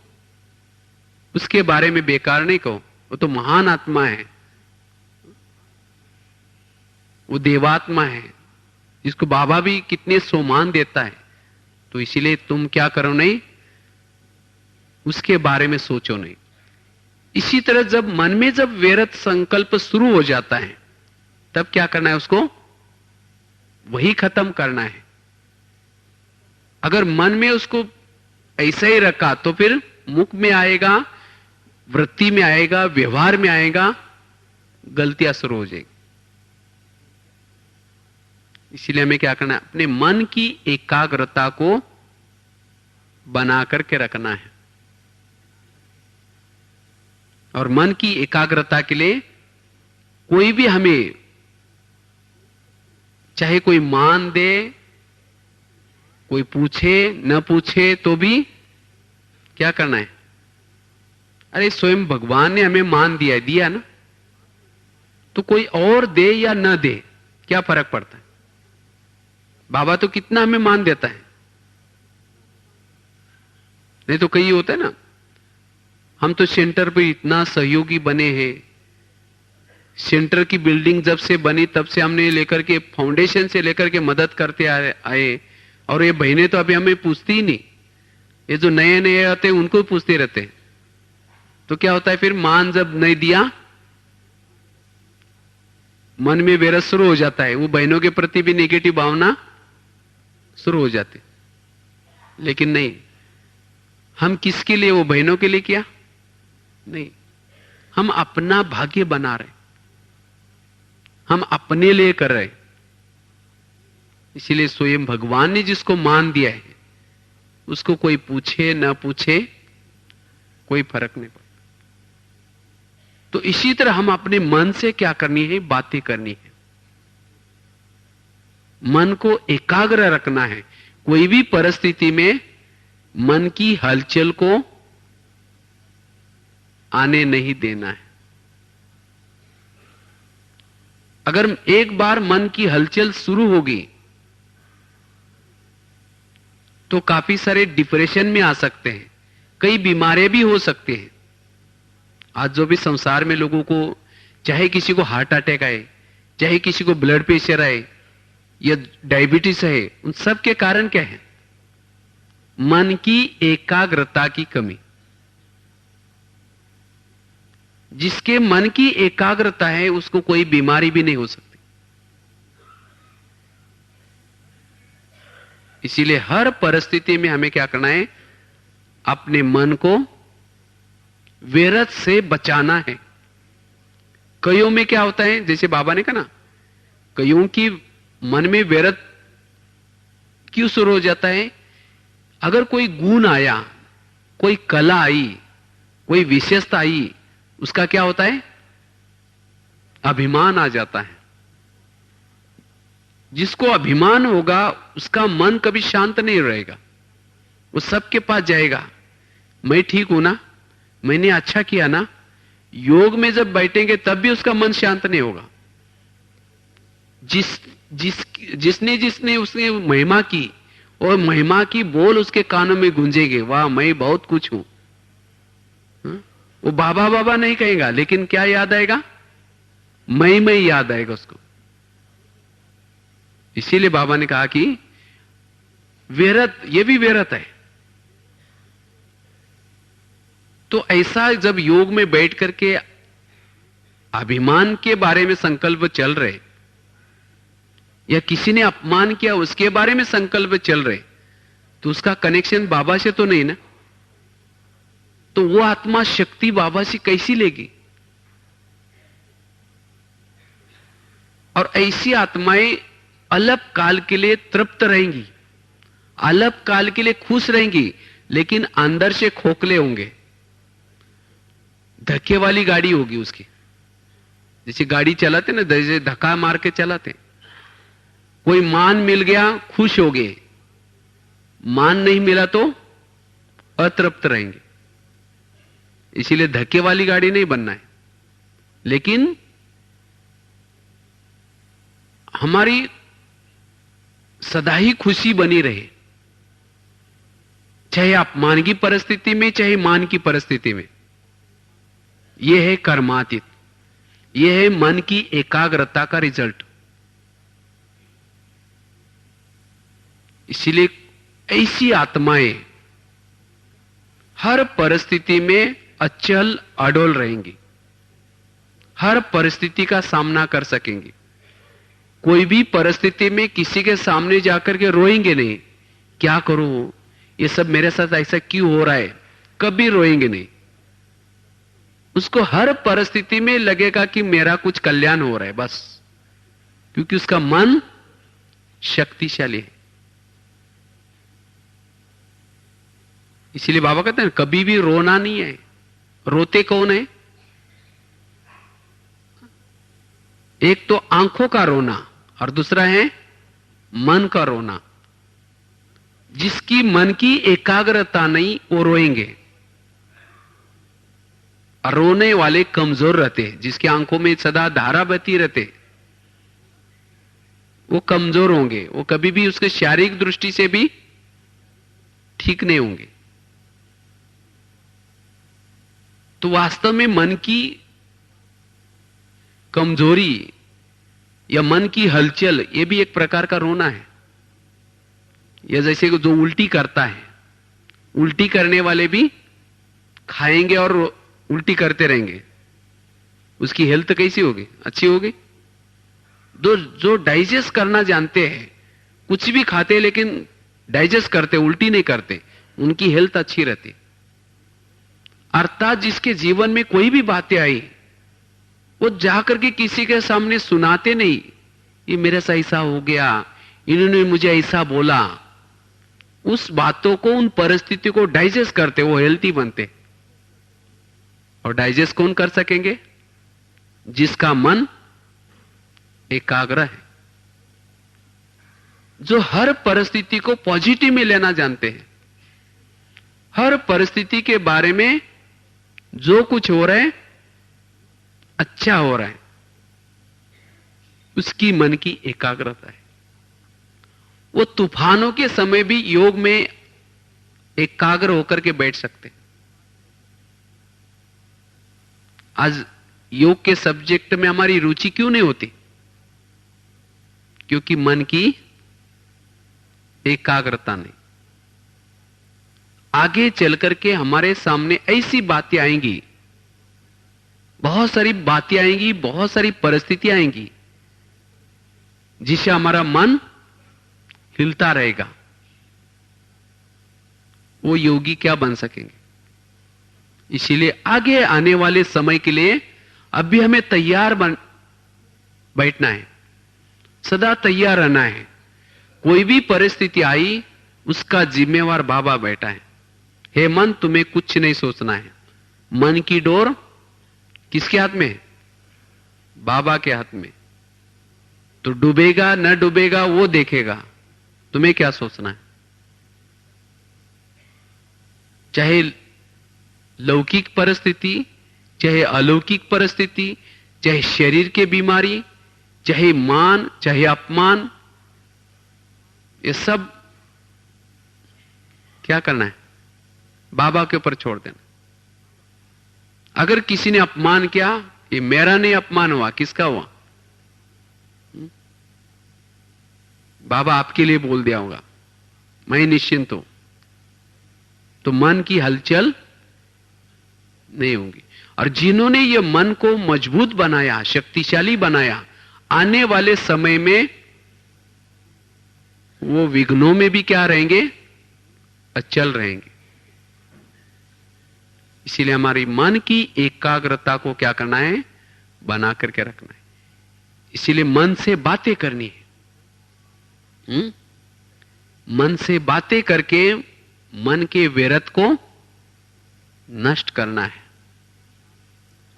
Speaker 1: उसके बारे में बेकार नहीं कहो, वो तो महान आत्मा है, वो देवात्मा है, जिसको बाबा भी कितने सम्मान देता है। तो इसीलिए तुम क्या करो नहीं, उसके बारे में सोचो नहीं। इसी तरह जब मन में जब व्यर्थ संकल्प शुरू हो जाता है, तब क्या करना है? उसको वही खत्म करना है। अगर मन में उसको ऐसा ही रखा तो फिर मुख में आएगा, वृत्ति में आएगा, व्यवहार में आएगा, गलतियां शुरू हो जाएगी। इसीलिए हमें क्या करना है? अपने मन की एकाग्रता को बना करके रखना है। और मन की एकाग्रता के लिए कोई भी हमें चाहे कोई मान दे, कोई पूछे न पूछे, तो भी क्या करना है? अरे स्वयं भगवान ने हमें मान दिया ना, तो कोई और दे या न दे क्या फर्क पड़ता है? बाबा तो कितना हमें मान देता है। नहीं तो कई होता है ना, हम तो सेंटर पे इतना सहयोगी बने हैं, सेंटर की बिल्डिंग जब से बनी तब से हमने लेकर के फाउंडेशन से लेकर के मदद करते आए, और ये बहनें तो अभी हमें पूछती ही नहीं। ये जो नए नए आते हैं उनको पूछते रहते हैं। तो क्या होता है फिर? मान जब नहीं दिया, मन में वैरस शुरू हो जाता है, वो बहनों के प्रति भी नेगेटिव भावना शुरू हो जाती। लेकिन नहीं, हम किसके लिए? वो बहनों के लिए किया नहीं, हम अपना भाग्य बना रहे, हम अपने लिए कर रहे। इसीलिए स्वयं भगवान ने जिसको मान दिया है, उसको कोई पूछे ना पूछे कोई फर्क नहीं पड़ता। तो इसी तरह हम अपने मन से क्या करनी है? बातें करनी है। मन को एकाग्र रखना है। कोई भी परिस्थिति में मन की हलचल को आने नहीं देना है। अगर एक बार मन की हलचल शुरू होगी तो काफी सारे डिप्रेशन में आ सकते हैं, कई बीमारियां भी हो सकती हैं। आज जो भी संसार में लोगों को, चाहे किसी को हार्ट अटैक आए, चाहे किसी को ब्लड प्रेशर आए या डायबिटीज है, उन सब के कारण क्या है? मन की एकाग्रता की कमी। जिसके मन की एकाग्रता है उसको कोई बीमारी भी नहीं हो सकती। इसीलिए हर परिस्थिति में हमें क्या करना है? अपने मन को व्यर्थ से बचाना है। कईयों में क्या होता है, जैसे बाबा ने कहा ना, कईयों की मन में व्यर्थ क्यों शुरू हो जाता है? अगर कोई गुण आया, कोई कला आई, कोई विशेषता आई, उसका क्या होता है? अभिमान आ जाता है। जिसको अभिमान होगा उसका मन कभी शांत नहीं रहेगा, वो सबके पास जाएगा। मैं ठीक हूं ना, मैंने अच्छा किया ना। योग में जब बैठेंगे तब भी उसका मन शांत नहीं होगा। जिसने उसने महिमा की, और महिमा की बोल उसके कानों में गूंजेंगे, वाह मैं बहुत कुछ हूं। वो बाबा बाबा नहीं कहेगा, लेकिन क्या याद आएगा? मैं याद आएगा उसको। इसीलिए बाबा ने कहा कि व्यर्थ, ये भी व्यर्थ है। तो ऐसा जब योग में बैठ करके अभिमान के बारे में संकल्प चल रहे, या किसी ने अपमान किया उसके बारे में संकल्प चल रहे, तो उसका कनेक्शन बाबा से तो नहीं ना। तो वो आत्मा शक्ति बाबा से कैसी लेगी? और ऐसी आत्माएं अल्प काल के लिए तृप्त रहेंगी, अल्प काल के लिए खुश रहेंगी, लेकिन अंदर से खोखले होंगे। धक्के वाली गाड़ी होगी उसकी। जैसे गाड़ी चलाते ना, जैसे धक्का मार के चलाते। कोई मान मिल गया, खुश हो गए, मान नहीं मिला तो अतृप्त रहेंगे। इसीलिए धक्के वाली गाड़ी नहीं बनना है। लेकिन हमारी सदा ही खुशी बनी रहे, चाहे अपमान की परिस्थिति में, चाहे मान की परिस्थिति में। यह है कर्मातीत, यह है मन की एकाग्रता का रिजल्ट। इसीलिए ऐसी आत्माएं हर परिस्थिति में अचल अडोल रहेंगी, हर परिस्थिति का सामना कर सकेंगे। कोई भी परिस्थिति में किसी के सामने जाकर के रोएंगे नहीं, क्या करूं, ये सब मेरे साथ ऐसा क्यों हो रहा है, कभी रोएंगे नहीं। उसको हर परिस्थिति में लगेगा कि मेरा कुछ कल्याण हो रहा है बस, क्योंकि उसका मन शक्तिशाली है। इसीलिए बाबा कहते हैं कभी भी रोना नहीं है। रोते कौन है? एक तो आंखों का रोना और दूसरा है मन का रोना। जिसकी मन की एकाग्रता नहीं वो रोएंगे, और रोने वाले कमजोर रहते हैं। जिसकी आंखों में सदा धारा बहती रहते वो कमजोर होंगे, वो कभी भी उसके शारीरिक दृष्टि से भी ठीक नहीं होंगे। तो वास्तव में मन की कमजोरी या मन की हलचल, यह भी एक प्रकार का रोना है। या जैसे जो उल्टी करता है, उल्टी करने वाले भी खाएंगे और उल्टी करते रहेंगे, उसकी हेल्थ कैसी होगी? अच्छी होगी। जो डाइजेस्ट करना जानते हैं, कुछ भी खाते लेकिन डाइजेस्ट करते, उल्टी नहीं करते, उनकी हेल्थ अच्छी रहती। अर्थात जिसके जीवन में कोई भी बातें आई, वो जाकर के किसी के सामने सुनाते नहीं, ये मेरे से ऐसा हो गया, इन्होंने मुझे ऐसा बोला। उस बातों को, उन परिस्थिति को डाइजेस्ट करते, वो हेल्थी बनते। और डाइजेस्ट कौन कर सकेंगे? जिसका मन एकाग्र है, जो हर परिस्थिति को पॉजिटिव में लेना जानते हैं। हर परिस्थिति के बारे में जो कुछ हो रहा है अच्छा हो रहा है, उसकी मन की एकाग्रता है। वो तूफानों के समय भी योग में एकाग्र होकर के बैठ सकते। आज योग के सब्जेक्ट में हमारी रुचि क्यों नहीं होती? क्योंकि मन की एकाग्रता नहीं। आगे चल करके हमारे सामने ऐसी बातें आएंगी, बहुत सारी बातें आएंगी, बहुत सारी परिस्थितियां आएंगी, जिससे हमारा मन हिलता रहेगा। वो योगी क्या बन सकेंगे? इसीलिए आगे आने वाले समय के लिए अभी हमें तैयार बैठना है, सदा तैयार रहना है। कोई भी परिस्थिति आई, उसका जिम्मेवार बाबा बैठा है। हे मन, तुम्हें कुछ नहीं सोचना है। मन की डोर किसके हाथ में है? बाबा के हाथ में। तो डूबेगा न डूबेगा वो देखेगा, तुम्हें क्या सोचना है। चाहे लौकिक परिस्थिति, चाहे अलौकिक परिस्थिति, चाहे शरीर की बीमारी, चाहे मान, चाहे अपमान, ये सब क्या करना है? बाबा के ऊपर छोड़ देना। अगर किसी ने अपमान किया, ये मेरा नहीं अपमान हुआ, किसका हुआ? बाबा आपके लिए बोल दिया होगा, मैं निश्चिंत हूं। तो मन की हलचल नहीं होगी। और जिन्होंने ये मन को मजबूत बनाया, शक्तिशाली बनाया, आने वाले समय में वो विघ्नों में भी क्या रहेंगे? अचल रहेंगे। इसीलिए हमारी मन की एकाग्रता को क्या करना है? बना करके रखना है। इसीलिए मन से बातें करनी है। मन से बातें करके मन के विरत को नष्ट करना है।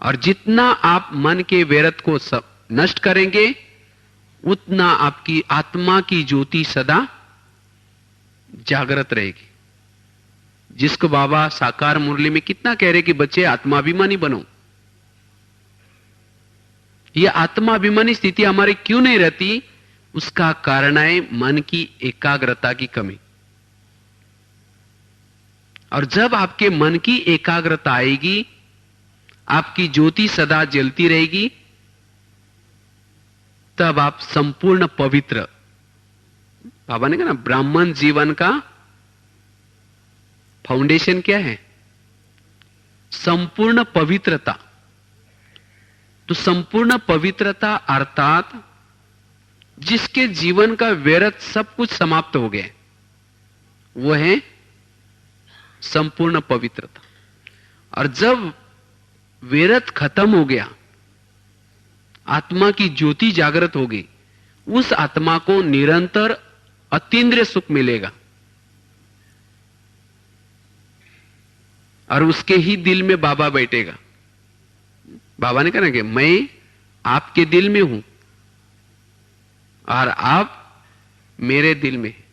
Speaker 1: और जितना आप मन के विरत को सब नष्ट करेंगे, उतना आपकी आत्मा की ज्योति सदा जागृत रहेगी। जिसको बाबा साकार मुरली में कितना कह रहे कि बच्चे आत्माभिमानी बनो। यह आत्माभिमानी स्थिति हमारी क्यों नहीं रहती? उसका कारण है मन की एकाग्रता की कमी। और जब आपके मन की एकाग्रता आएगी, आपकी ज्योति सदा जलती रहेगी, तब आप संपूर्ण पवित्र, बाबा ने कहा ना, ब्राह्मण जीवन का फाउंडेशन क्या है? संपूर्ण पवित्रता। तो संपूर्ण पवित्रता अर्थात जिसके जीवन का व्यर्थ सब कुछ समाप्त हो गया, वो है संपूर्ण पवित्रता। और जब व्यर्थ खत्म हो गया, आत्मा की ज्योति जागृत हो गई, उस आत्मा को निरंतर अतीन्द्रिय सुख मिलेगा और उसके ही दिल में बाबा बैठेगा। बाबा ने कहा कि मैं आपके दिल में हूं और आप मेरे दिल में हैं।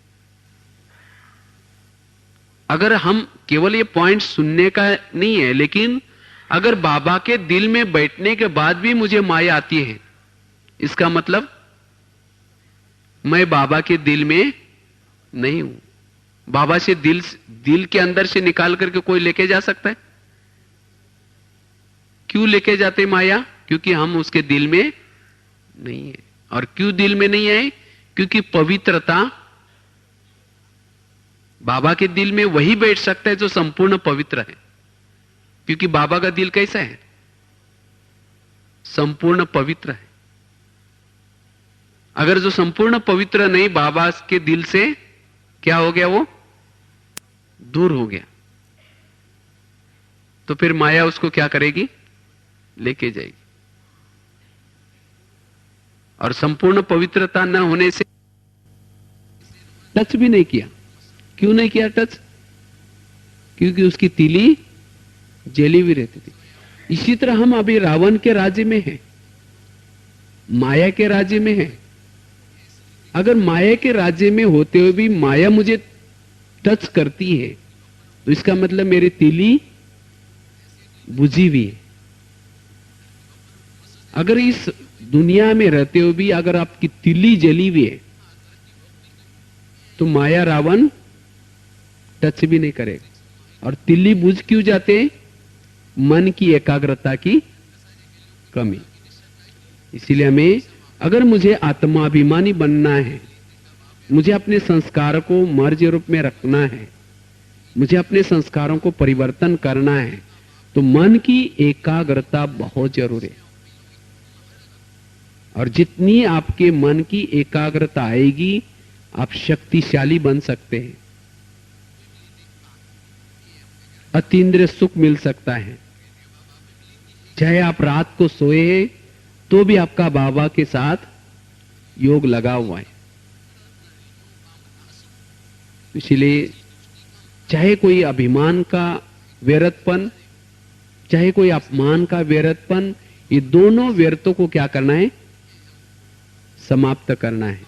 Speaker 1: अगर हम केवल ये पॉइंट सुनने का नहीं है, लेकिन अगर बाबा के दिल में बैठने के बाद भी मुझे माया आती है, इसका मतलब मैं बाबा के दिल में नहीं हूं। बाबा से दिल के अंदर से निकाल करके कोई लेके जा सकता है? क्यों लेके जाते माया? क्योंकि हम उसके दिल में नहीं है। और क्यों दिल में नहीं है? क्योंकि पवित्रता बाबा के दिल में वही बैठ सकता है जो संपूर्ण पवित्र है। क्योंकि बाबा का दिल कैसा है? संपूर्ण पवित्र है। अगर जो संपूर्ण पवित्र नहीं, बाबा के दिल से क्या हो गया? वो दूर हो गया। तो फिर माया उसको क्या करेगी? लेके जाएगी। और संपूर्ण पवित्रता न होने से टच भी नहीं किया। क्यों नहीं किया टच? क्योंकि उसकी तीली जली हुई रहती थी। इसी तरह हम अभी रावण के राज्य में हैं, माया के राज्य में हैं। अगर माया के राज्य में होते हुए भी माया मुझे टच करती है, तो इसका मतलब मेरी तीली बुझी हुई है। अगर इस दुनिया में रहते हुए भी अगर आपकी तीली जली हुई है, तो माया रावण टच भी नहीं करेगा। और तिल्ली बुझ क्यों जाते हैं? मन की एकाग्रता की कमी। इसीलिए हमें, अगर मुझे आत्माभिमानी बनना है, मुझे अपने संस्कार को मर्ज रूप में रखना है, मुझे अपने संस्कारों को परिवर्तन करना है, तो मन की एकाग्रता बहुत जरूरी है। और जितनी आपके मन की एकाग्रता आएगी, आप शक्तिशाली बन सकते हैं, अतीन्द्रिय सुख मिल सकता है। चाहे आप रात को सोए हैं तो भी आपका बाबा के साथ योग लगा हुआ है। इसलिए चाहे कोई अभिमान का व्यर्थपन, चाहे कोई अपमान का व्यर्थपन, ये दोनों व्यर्थों को क्या करना है? समाप्त करना है।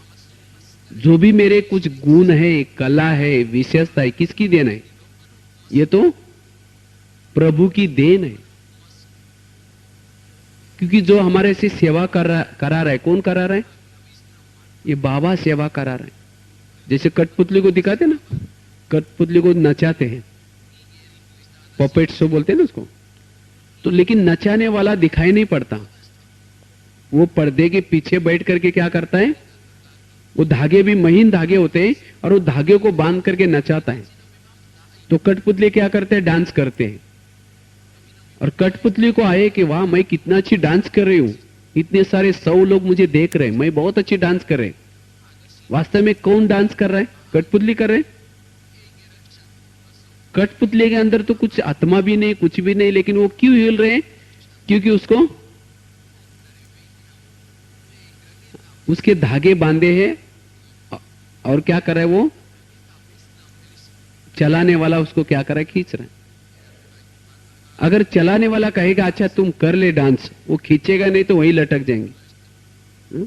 Speaker 1: जो भी मेरे कुछ गुण है, कला है, विशेषता है, किसकी देन है? ये तो प्रभु की देन है। क्योंकि जो हमारे से सेवा करा रहा है, कौन करा रहा है? ये बाबा सेवा करा रहे हैं। जैसे कठपुतली को दिखाते ना, कठपुतली को नचाते हैं, पपेट शो बोलते हैं ना उसको। तो लेकिन नचाने वाला दिखाई नहीं पड़ता, वो पर्दे के पीछे बैठ करके क्या करता है? वो धागे भी महीन धागे होते हैं और वो धागे को बांध करके नचाता है। तो कठपुतली क्या करते हैं? डांस करते हैं। और कठपुतली को आए कि वाह, मैं कितना अच्छी डांस कर रही हूं, इतने सारे 100 लोग मुझे देख रहे हैं, मैं बहुत अच्छी डांस कर रहे। वास्तव में कौन डांस कर रहा है? कठपुतली कर रहे। कठपुतली के अंदर तो कुछ आत्मा भी नहीं, कुछ भी नहीं, लेकिन वो क्यों हिल रहे हैं? क्योंकि उसको उसके धागे बांधे हैं। और क्या कर रहा है? वो चलाने वाला उसको क्या कर रहा है? खींच रहा है। अगर चलाने वाला कहेगा अच्छा तुम कर ले डांस, वो खींचेगा नहीं तो वही लटक जाएंगे।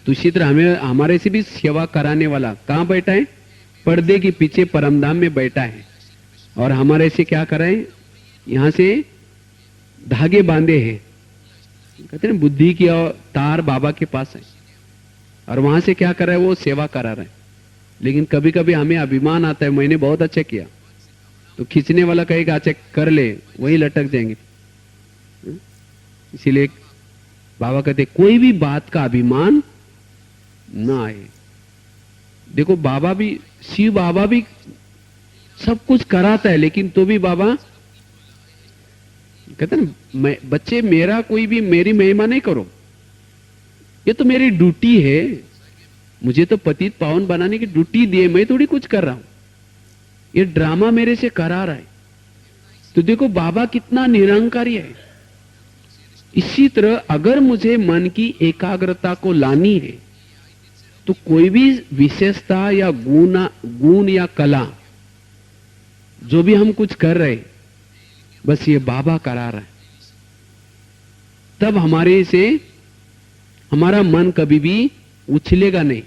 Speaker 1: तो इसी तरह हमें, हमारे से भी सेवा कराने वाला कहां बैठा है? पर्दे के पीछे परमधाम में बैठा है। और हमारे से क्या कर रहे हैं? यहां से धागे बांधे हैं। कहते हैं बुद्धि की और तार बाबा के पास है, और वहां से क्या कर रहा है? वो सेवा करा रहा है। लेकिन कभी कभी हमें अभिमान आता है, मैंने बहुत अच्छा किया, तो खींचने वाला कहेगा अच्छा कर ले, वही लटक जाएंगे। इसीलिए बाबा कहते कोई भी बात का अभिमान ना आए। देखो बाबा भी, शिव बाबा भी सब कुछ कराता है, लेकिन तो भी बाबा कहते ना, मैं बच्चे मेरा कोई भी मेरी महिमा नहीं करो, ये तो मेरी ड्यूटी है, मुझे तो पतित पावन बनाने की ड्यूटी दी है, मैं थोड़ी कुछ कर रहा हूं, ये ड्रामा मेरे से करा रहा है। तो देखो बाबा कितना निरंकारी है। इसी तरह अगर मुझे मन की एकाग्रता को लानी है तो कोई भी विशेषता या गुण या कला जो भी हम कुछ कर रहे, बस ये बाबा करा रहा है, तब हमारे से हमारा मन कभी भी उछलेगा नहीं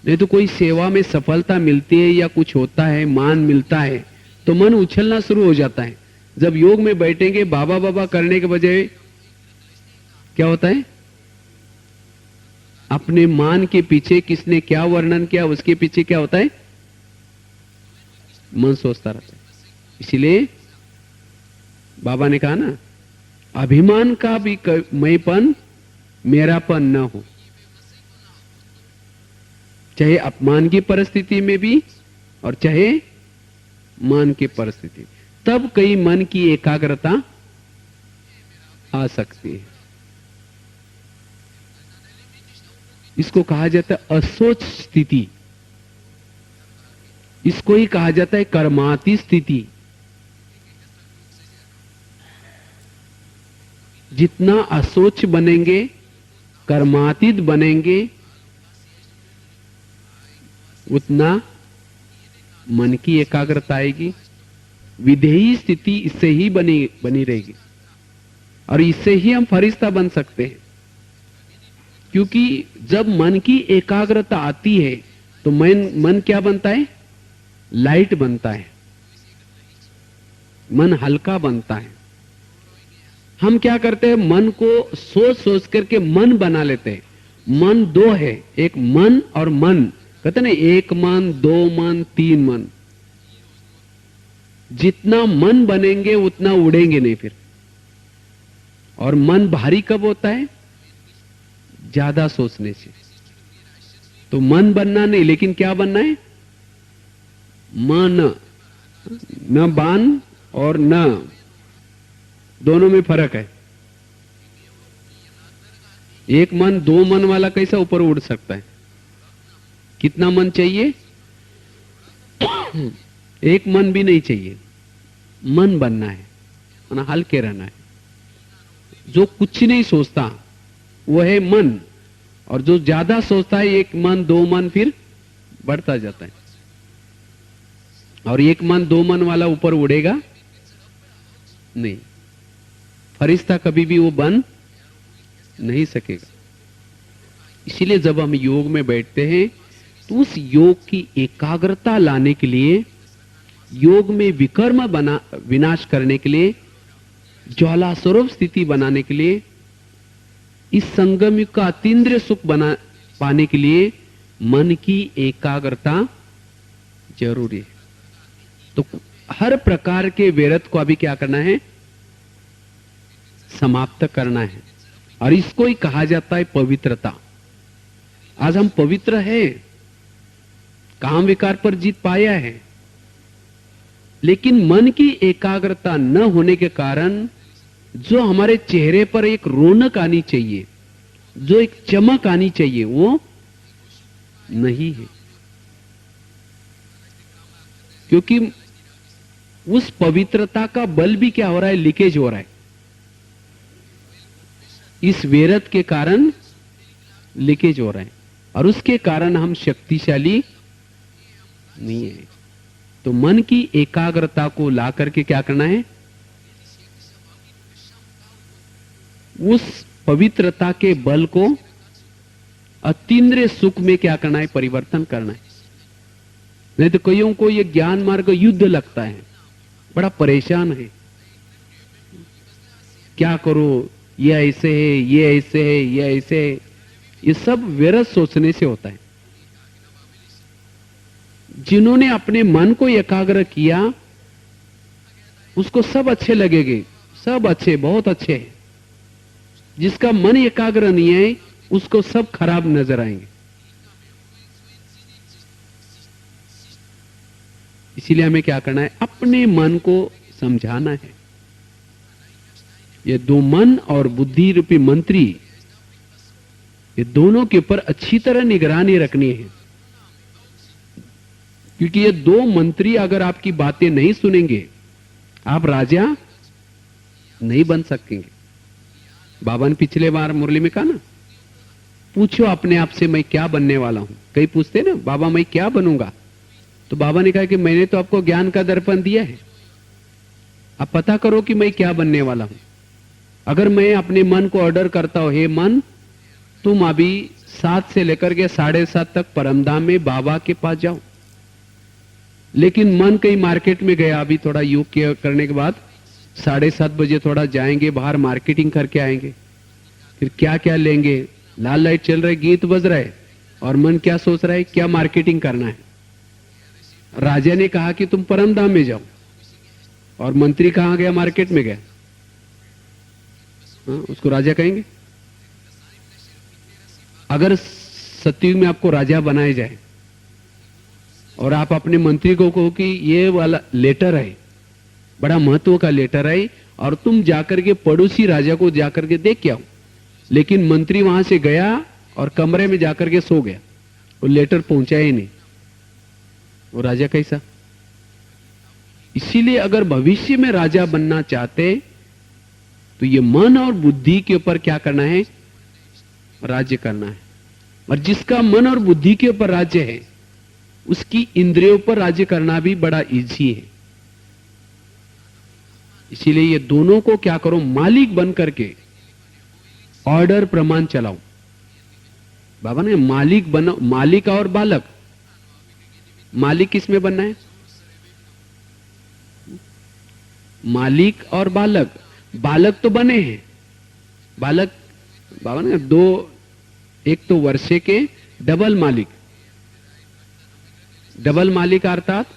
Speaker 1: तो कोई सेवा में सफलता मिलती है या कुछ होता है, मान मिलता है, तो मन उछलना शुरू हो जाता है। जब योग में बैठेंगे बाबा बाबा करने के बजाय क्या होता है, अपने मान के पीछे किसने क्या वर्णन किया उसके पीछे क्या होता है, मन सोचता रहता है। इसलिए बाबा ने कहा ना, अभिमान का भी मैंपन मेरापन न हो, चाहे अपमान की परिस्थिति में भी और चाहे मान की परिस्थिति, तब कई मन की एकाग्रता आ सकती है। इसको कहा जाता है असोच स्थिति, इसको ही कहा जाता है कर्माती स्थिति। जितना असोच बनेंगे, कर्मातीत बनेंगे, उतना मन की एकाग्रता आएगी। विधेयी स्थिति इससे ही बनी रहेगी और इससे ही हम फरिश्ता बन सकते हैं। क्योंकि जब मन की एकाग्रता आती है तो मन क्या बनता है, लाइट बनता है, मन हल्का बनता है। हम क्या करते हैं, मन को सोच सोच करके मन बना लेते हैं। मन दो है, एक मन और मन, कहते ना एक मन, दो मन, तीन मन। जितना मन बनेंगे उतना उड़ेंगे नहीं फिर। और मन भारी कब होता है, ज्यादा सोचने से। तो मन बनना नहीं, लेकिन क्या बनना है, मन, न बान और न, दोनों में फर्क है। एक मन दो मन वाला कैसा ऊपर उड़ सकता है, कितना मन चाहिए, एक मन भी नहीं चाहिए। मन बनना है, ना हल्के रहना है। जो कुछ नहीं सोचता वो है मन, और जो ज्यादा सोचता है, एक मन दो मन, फिर बढ़ता जाता है। और एक मन दो मन वाला ऊपर उड़ेगा नहीं, फरिश्ता कभी भी वो बन नहीं सकेगा। इसीलिए जब हम योग में बैठते हैं तो उस योग की एकाग्रता लाने के लिए, योग में विकर्म विनाश करने के लिए, ज्वाला स्वरूप स्थिति बनाने के लिए, इस संगम युग का अतीन्द्रिय सुख पाने के लिए मन की एकाग्रता जरूरी है। तो हर प्रकार के व्यर्थ को अभी क्या करना है, समाप्त करना है। और इसको ही कहा जाता है पवित्रता। आज हम पवित्र हैं, काम विकार पर जीत पाया है, लेकिन मन की एकाग्रता न होने के कारण जो हमारे चेहरे पर एक रौनक आनी चाहिए, जो एक चमक आनी चाहिए, वो नहीं है। क्योंकि उस पवित्रता का बल भी क्या हो रहा है, लीकेज हो रहा है। इस वेरत के कारण लीकेज हो रहा है और उसके कारण हम शक्तिशाली नहीं है। तो मन की एकाग्रता को ला करके क्या करना है, उस पवित्रता के बल को अतीन्द्रिय सुख में क्या करना है, परिवर्तन करना है। नहीं तो कईयों को यह ज्ञान मार्ग युद्ध लगता है, बड़ा परेशान है, क्या करो, ये ऐसे है, ये ऐसे है, ये ऐसे है। ये सब व्यर्थ सोचने से होता है। जिन्होंने अपने मन को एकाग्र किया उसको सब अच्छे लगेंगे, सब अच्छे, बहुत अच्छे हैं। जिसका मन एकाग्र नहीं है उसको सब खराब नजर आएंगे। इसीलिए हमें क्या करना है, अपने मन को समझाना है। ये दो मन और बुद्धि रूपी मंत्री, ये दोनों के ऊपर अच्छी तरह निगरानी रखनी है, क्योंकि ये दो मंत्री अगर आपकी बातें नहीं सुनेंगे, आप राजा नहीं बन सकेंगे। बाबा ने पिछले बार मुरली में कहा ना, पूछो अपने आप से मैं क्या बनने वाला हूं। कई पूछते ना, बाबा मैं क्या बनूंगा, तो बाबा ने कहा कि मैंने तो आपको ज्ञान का दर्पण दिया है, अब पता करो कि मैं क्या बनने वाला हूं। अगर मैं अपने मन को ऑर्डर करता हूं, हे मन तुम अभी 7 से लेकर के 7:30 तक परमधाम में बाबा के पास जाओ, लेकिन मन कहीं मार्केट में गया, अभी थोड़ा योग करने के बाद 7:30 बजे थोड़ा जाएंगे बाहर, मार्केटिंग करके आएंगे, फिर क्या क्या लेंगे, लाल लाइट चल रहा है, गीत बज रहा है, और मन क्या सोच रहा है, क्या मार्केटिंग करना है। राजा ने कहा कि तुम परमधाम में जाओ, और मंत्री कहां गया, मार्केट में गया। उसको राजा कहेंगे? अगर सतयुग में आपको राजा बनाया जाए और आप अपने मंत्री को कहो कि ये वाला लेटर है, बड़ा महत्व का लेटर है, और तुम जाकर के पड़ोसी राजा को जाकर के देख के आओ, लेकिन मंत्री वहां से गया और कमरे में जाकर के सो गया, वो लेटर पहुंचाया ही नहीं, वो राजा कैसा? इसीलिए अगर भविष्य में राजा बनना चाहते तो ये मन और बुद्धि के ऊपर क्या करना है, राज्य करना है। और जिसका मन और बुद्धि के ऊपर राज्य है, उसकी इंद्रियों पर राज्य करना भी बड़ा इजी है। इसीलिए ये दोनों को क्या करो, मालिक बन करके ऑर्डर प्रमाण चलाओ। बाबा ने मालिक बनो, मालिक और बालक। मालिक किसमें बनना है? मालिक और बालक। बालक तो बने हैं, बालक बाबा ने दो, एक तो वर्षे के डबल मालिक, डबल मालिक अर्थात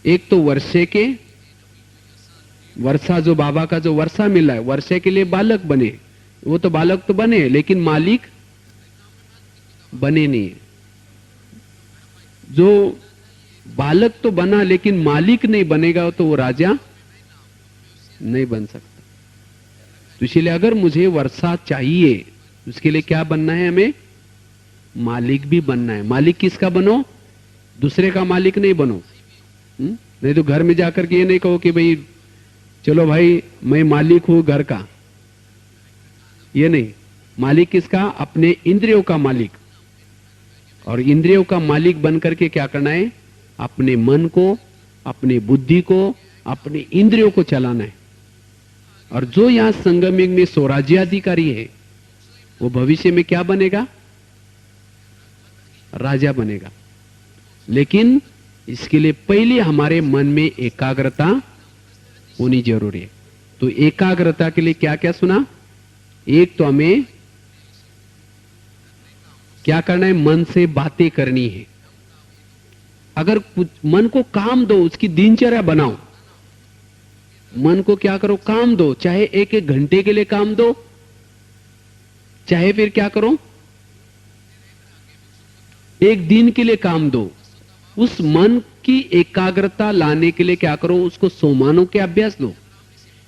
Speaker 1: एक तो वर्षे के, वर्षा जो बाबा का जो वर्षा मिला है, वर्षे के लिए बालक बने, वो तो बालक तो बने लेकिन मालिक बने नहीं है। जो बालक तो बना लेकिन मालिक नहीं बनेगा तो वो राजा नहीं बन सकता। तो इसलिए अगर मुझे वर्षा चाहिए, उसके लिए क्या बनना है, हमें मालिक भी बनना है। मालिक किसका बनो? दूसरे का मालिक नहीं बनो। नहीं तो घर में जाकर के ये नहीं कहो कि भाई चलो भाई मैं मालिक हूं घर का, ये नहीं। मालिक किसका? अपने इंद्रियों का मालिक। और इंद्रियों का मालिक बन करके क्या करना है? अपने मन को, अपनी बुद्धि को, अपने इंद्रियों को चलाना है। और जो यहां संगम युग में स्वराज्याधिकारी है, वो भविष्य में क्या बनेगा? राजा बनेगा। लेकिन इसके लिए पहले हमारे मन में एकाग्रता होनी जरूरी है। तो एकाग्रता के लिए क्या क्या सुना? एक तो हमें क्या करना है? मन से बातें करनी है। अगर मन को काम दो, उसकी दिनचर्या बनाओ। मन को क्या करो? काम दो, चाहे एक एक घंटे के लिए काम दो, चाहे फिर क्या करो, एक दिन के लिए काम दो। उस मन की एकाग्रता लाने के लिए क्या करो? उसको सोमानों के अभ्यास दो,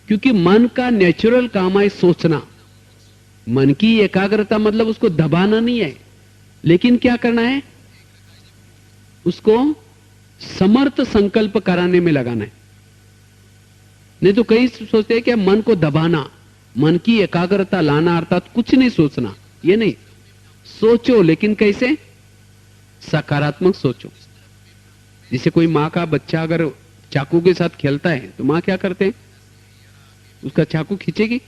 Speaker 1: क्योंकि मन का नेचुरल काम है सोचना। मन की एकाग्रता मतलब उसको दबाना नहीं है, लेकिन क्या करना है? उसको समर्थ संकल्प कराने में लगाना है। नहीं तो कई सोचते हैं कि मन को दबाना, मन की एकाग्रता लाना अर्थात कुछ नहीं सोचना। ये नहीं, सोचो, लेकिन कैसे? सकारात्मक सोचो। जैसे कोई माँ का बच्चा अगर चाकू के साथ खेलता है तो माँ क्या करते हैं? उसका चाकू खींचेगी,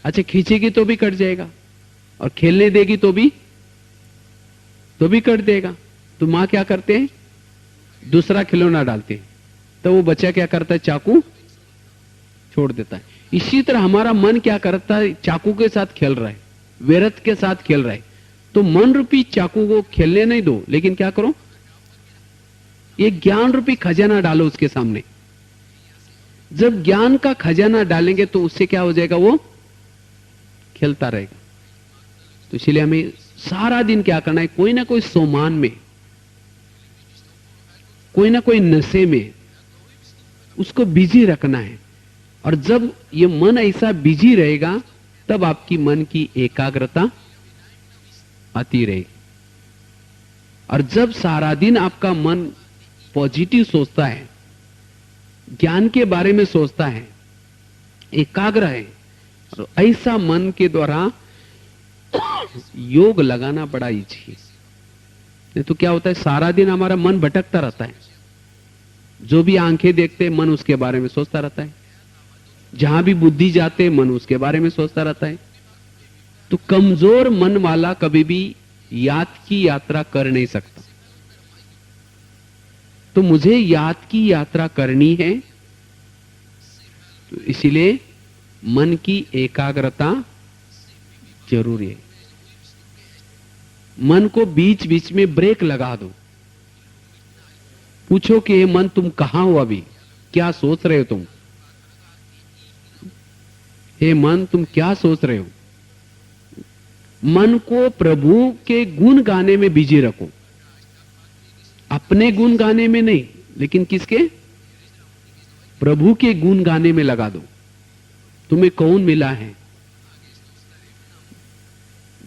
Speaker 1: अच्छा खींचेगी तो भी कट जाएगा, और खेलने देगी तो भी कट देगा। तो माँ क्या करते हैं? दूसरा खिलौना डालते हैं, तो वो बच्चा क्या करता है? चाकू छोड़ देता है। इसी तरह हमारा मन क्या करता है? चाकू के साथ खेल रहा है, व्यर्थ के साथ खेल रहा है। तो मन रूपी चाकू को खेलने नहीं दो, लेकिन क्या करो? ये ज्ञान रूपी खजाना डालो उसके सामने। जब ज्ञान का खजाना डालेंगे तो उससे क्या हो जाएगा? वो खेलता रहेगा। तो इसलिए हमें सारा दिन क्या करना है? कोई ना कोई सोमान में, कोई ना कोई नशे में उसको बिजी रखना है। और जब ये मन ऐसा बिजी रहेगा तब आपकी मन की एकाग्रता आती रहेगी। और जब सारा दिन आपका मन पॉजिटिव सोचता है, ज्ञान के बारे में सोचता है, एकाग्र है, और ऐसा मन के द्वारा योग लगाना बड़ा इजी है। नहीं तो क्या होता है, सारा दिन हमारा मन भटकता रहता है, जो भी आंखें देखते मन उसके बारे में सोचता रहता है, जहां भी बुद्धि जाते मन उसके बारे में सोचता रहता है। तो कमजोर मन वाला कभी भी याद की यात्रा कर नहीं सकता। तो मुझे याद की यात्रा करनी है, तो इसीलिए मन की एकाग्रता जरूरी है। मन को बीच बीच में ब्रेक लगा दो, पूछो कि मन तुम कहां हो, अभी क्या सोच रहे हो तुम? हे मन तुम क्या सोच रहे हो? मन को प्रभु के गुण गाने में बिजी रखो, अपने गुण गाने में नहीं, लेकिन किसके? प्रभु के गुण गाने में लगा दो। तुम्हें कौन मिला है?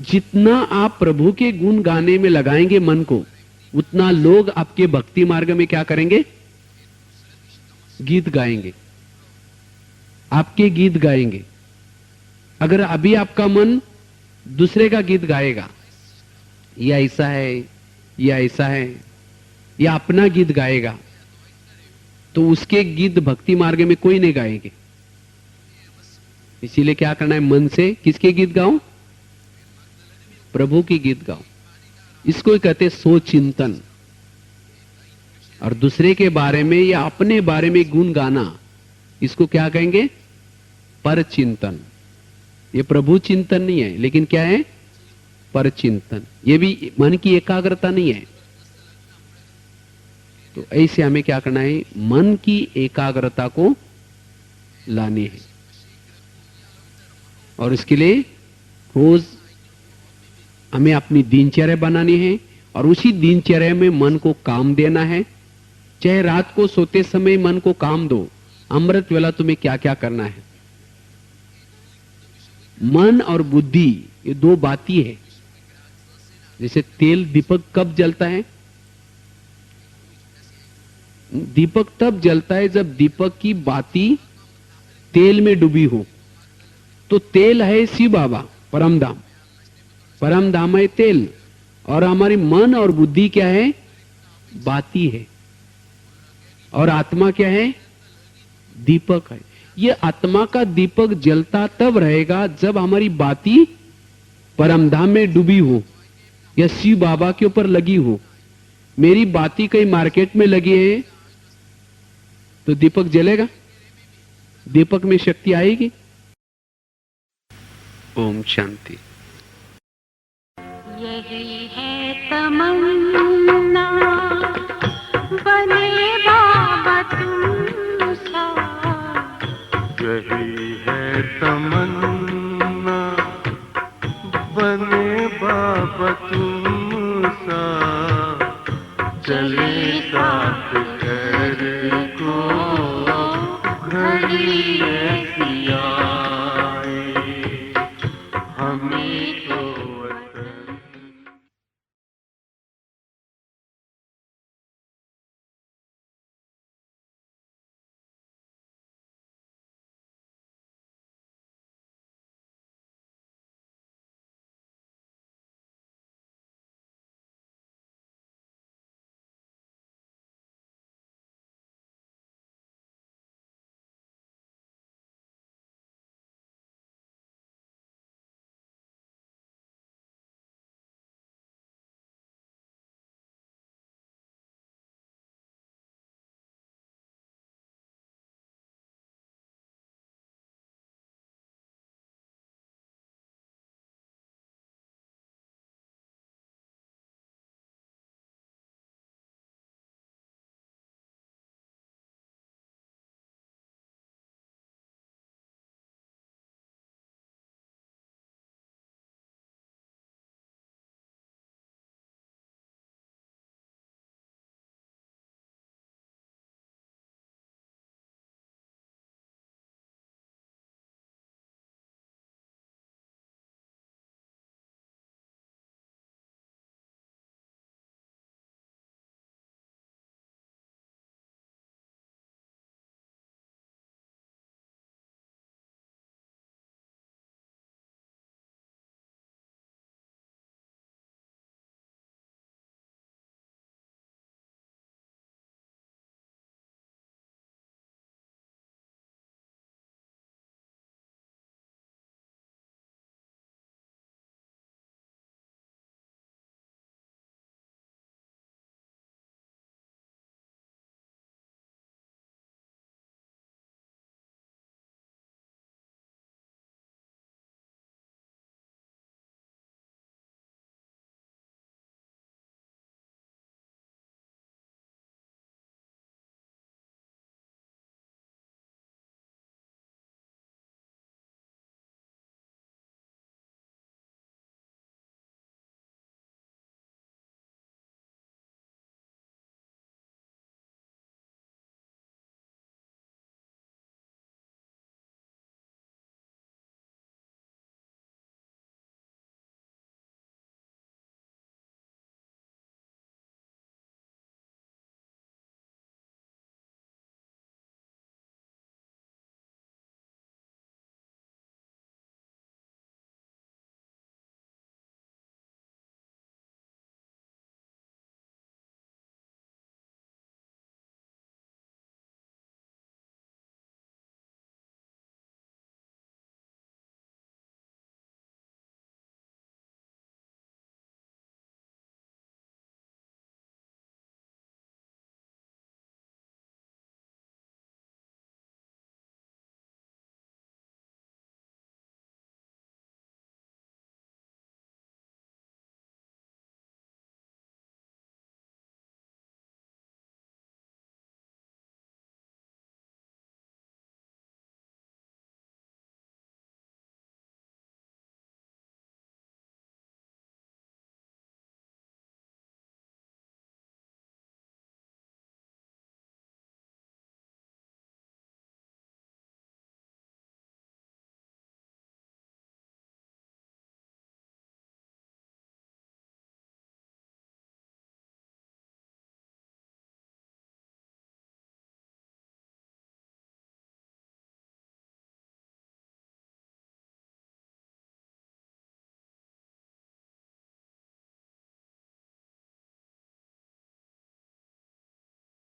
Speaker 1: जितना आप प्रभु के गुण गाने में लगाएंगे मन को, उतना लोग आपके भक्ति मार्ग में क्या करेंगे? गीत गाएंगे, आपके गीत गाएंगे। अगर अभी आपका मन दूसरे का गीत गाएगा, या ऐसा है या ऐसा है, या अपना गीत गाएगा, तो उसके गीत भक्ति मार्ग में कोई नहीं गाएंगे। इसीलिए क्या करना है, मन से किसके गीत गाओ? प्रभु की गीत गाओ। इसको कहते सोचिंतन। और दूसरे के बारे में या अपने बारे में गुण गाना, इसको क्या कहेंगे? पर चिंतन। ये प्रभु चिंतन नहीं है, लेकिन क्या है? पर चिंतन। ये भी मन की एकाग्रता नहीं है। तो ऐसे हमें क्या करना है? मन की एकाग्रता को लानी है। और इसके लिए रोज हमें अपनी दिनचर्या बनानी है, और उसी दिनचर्या में मन को काम देना है। चाहे रात को सोते समय मन को काम दो, अमृत वेला तुम्हें क्या क्या करना है। मन और बुद्धि ये दो बाती है। जैसे तेल दीपक कब जलता है? दीपक तब जलता है जब दीपक की बाती तेल में डूबी हो। तो तेल है शिव बाबा, परम धाम। परम धाम है तेल, और हमारी मन और बुद्धि क्या है? बाती है। और आत्मा क्या है? दीपक है। ये आत्मा का दीपक जलता तब रहेगा जब हमारी बाती परम धाम में डूबी हो या शिव बाबा के ऊपर लगी हो। मेरी बाती कहीं मार्केट में लगी है तो दीपक जलेगा? दीपक में शक्ति आएगी? ओम शांति।
Speaker 2: यही है तमन्ना, बने बाबा तुम सा।
Speaker 3: यही है तमन्ना, बने बाबा तुम सा। चले साथ घर को घड़ी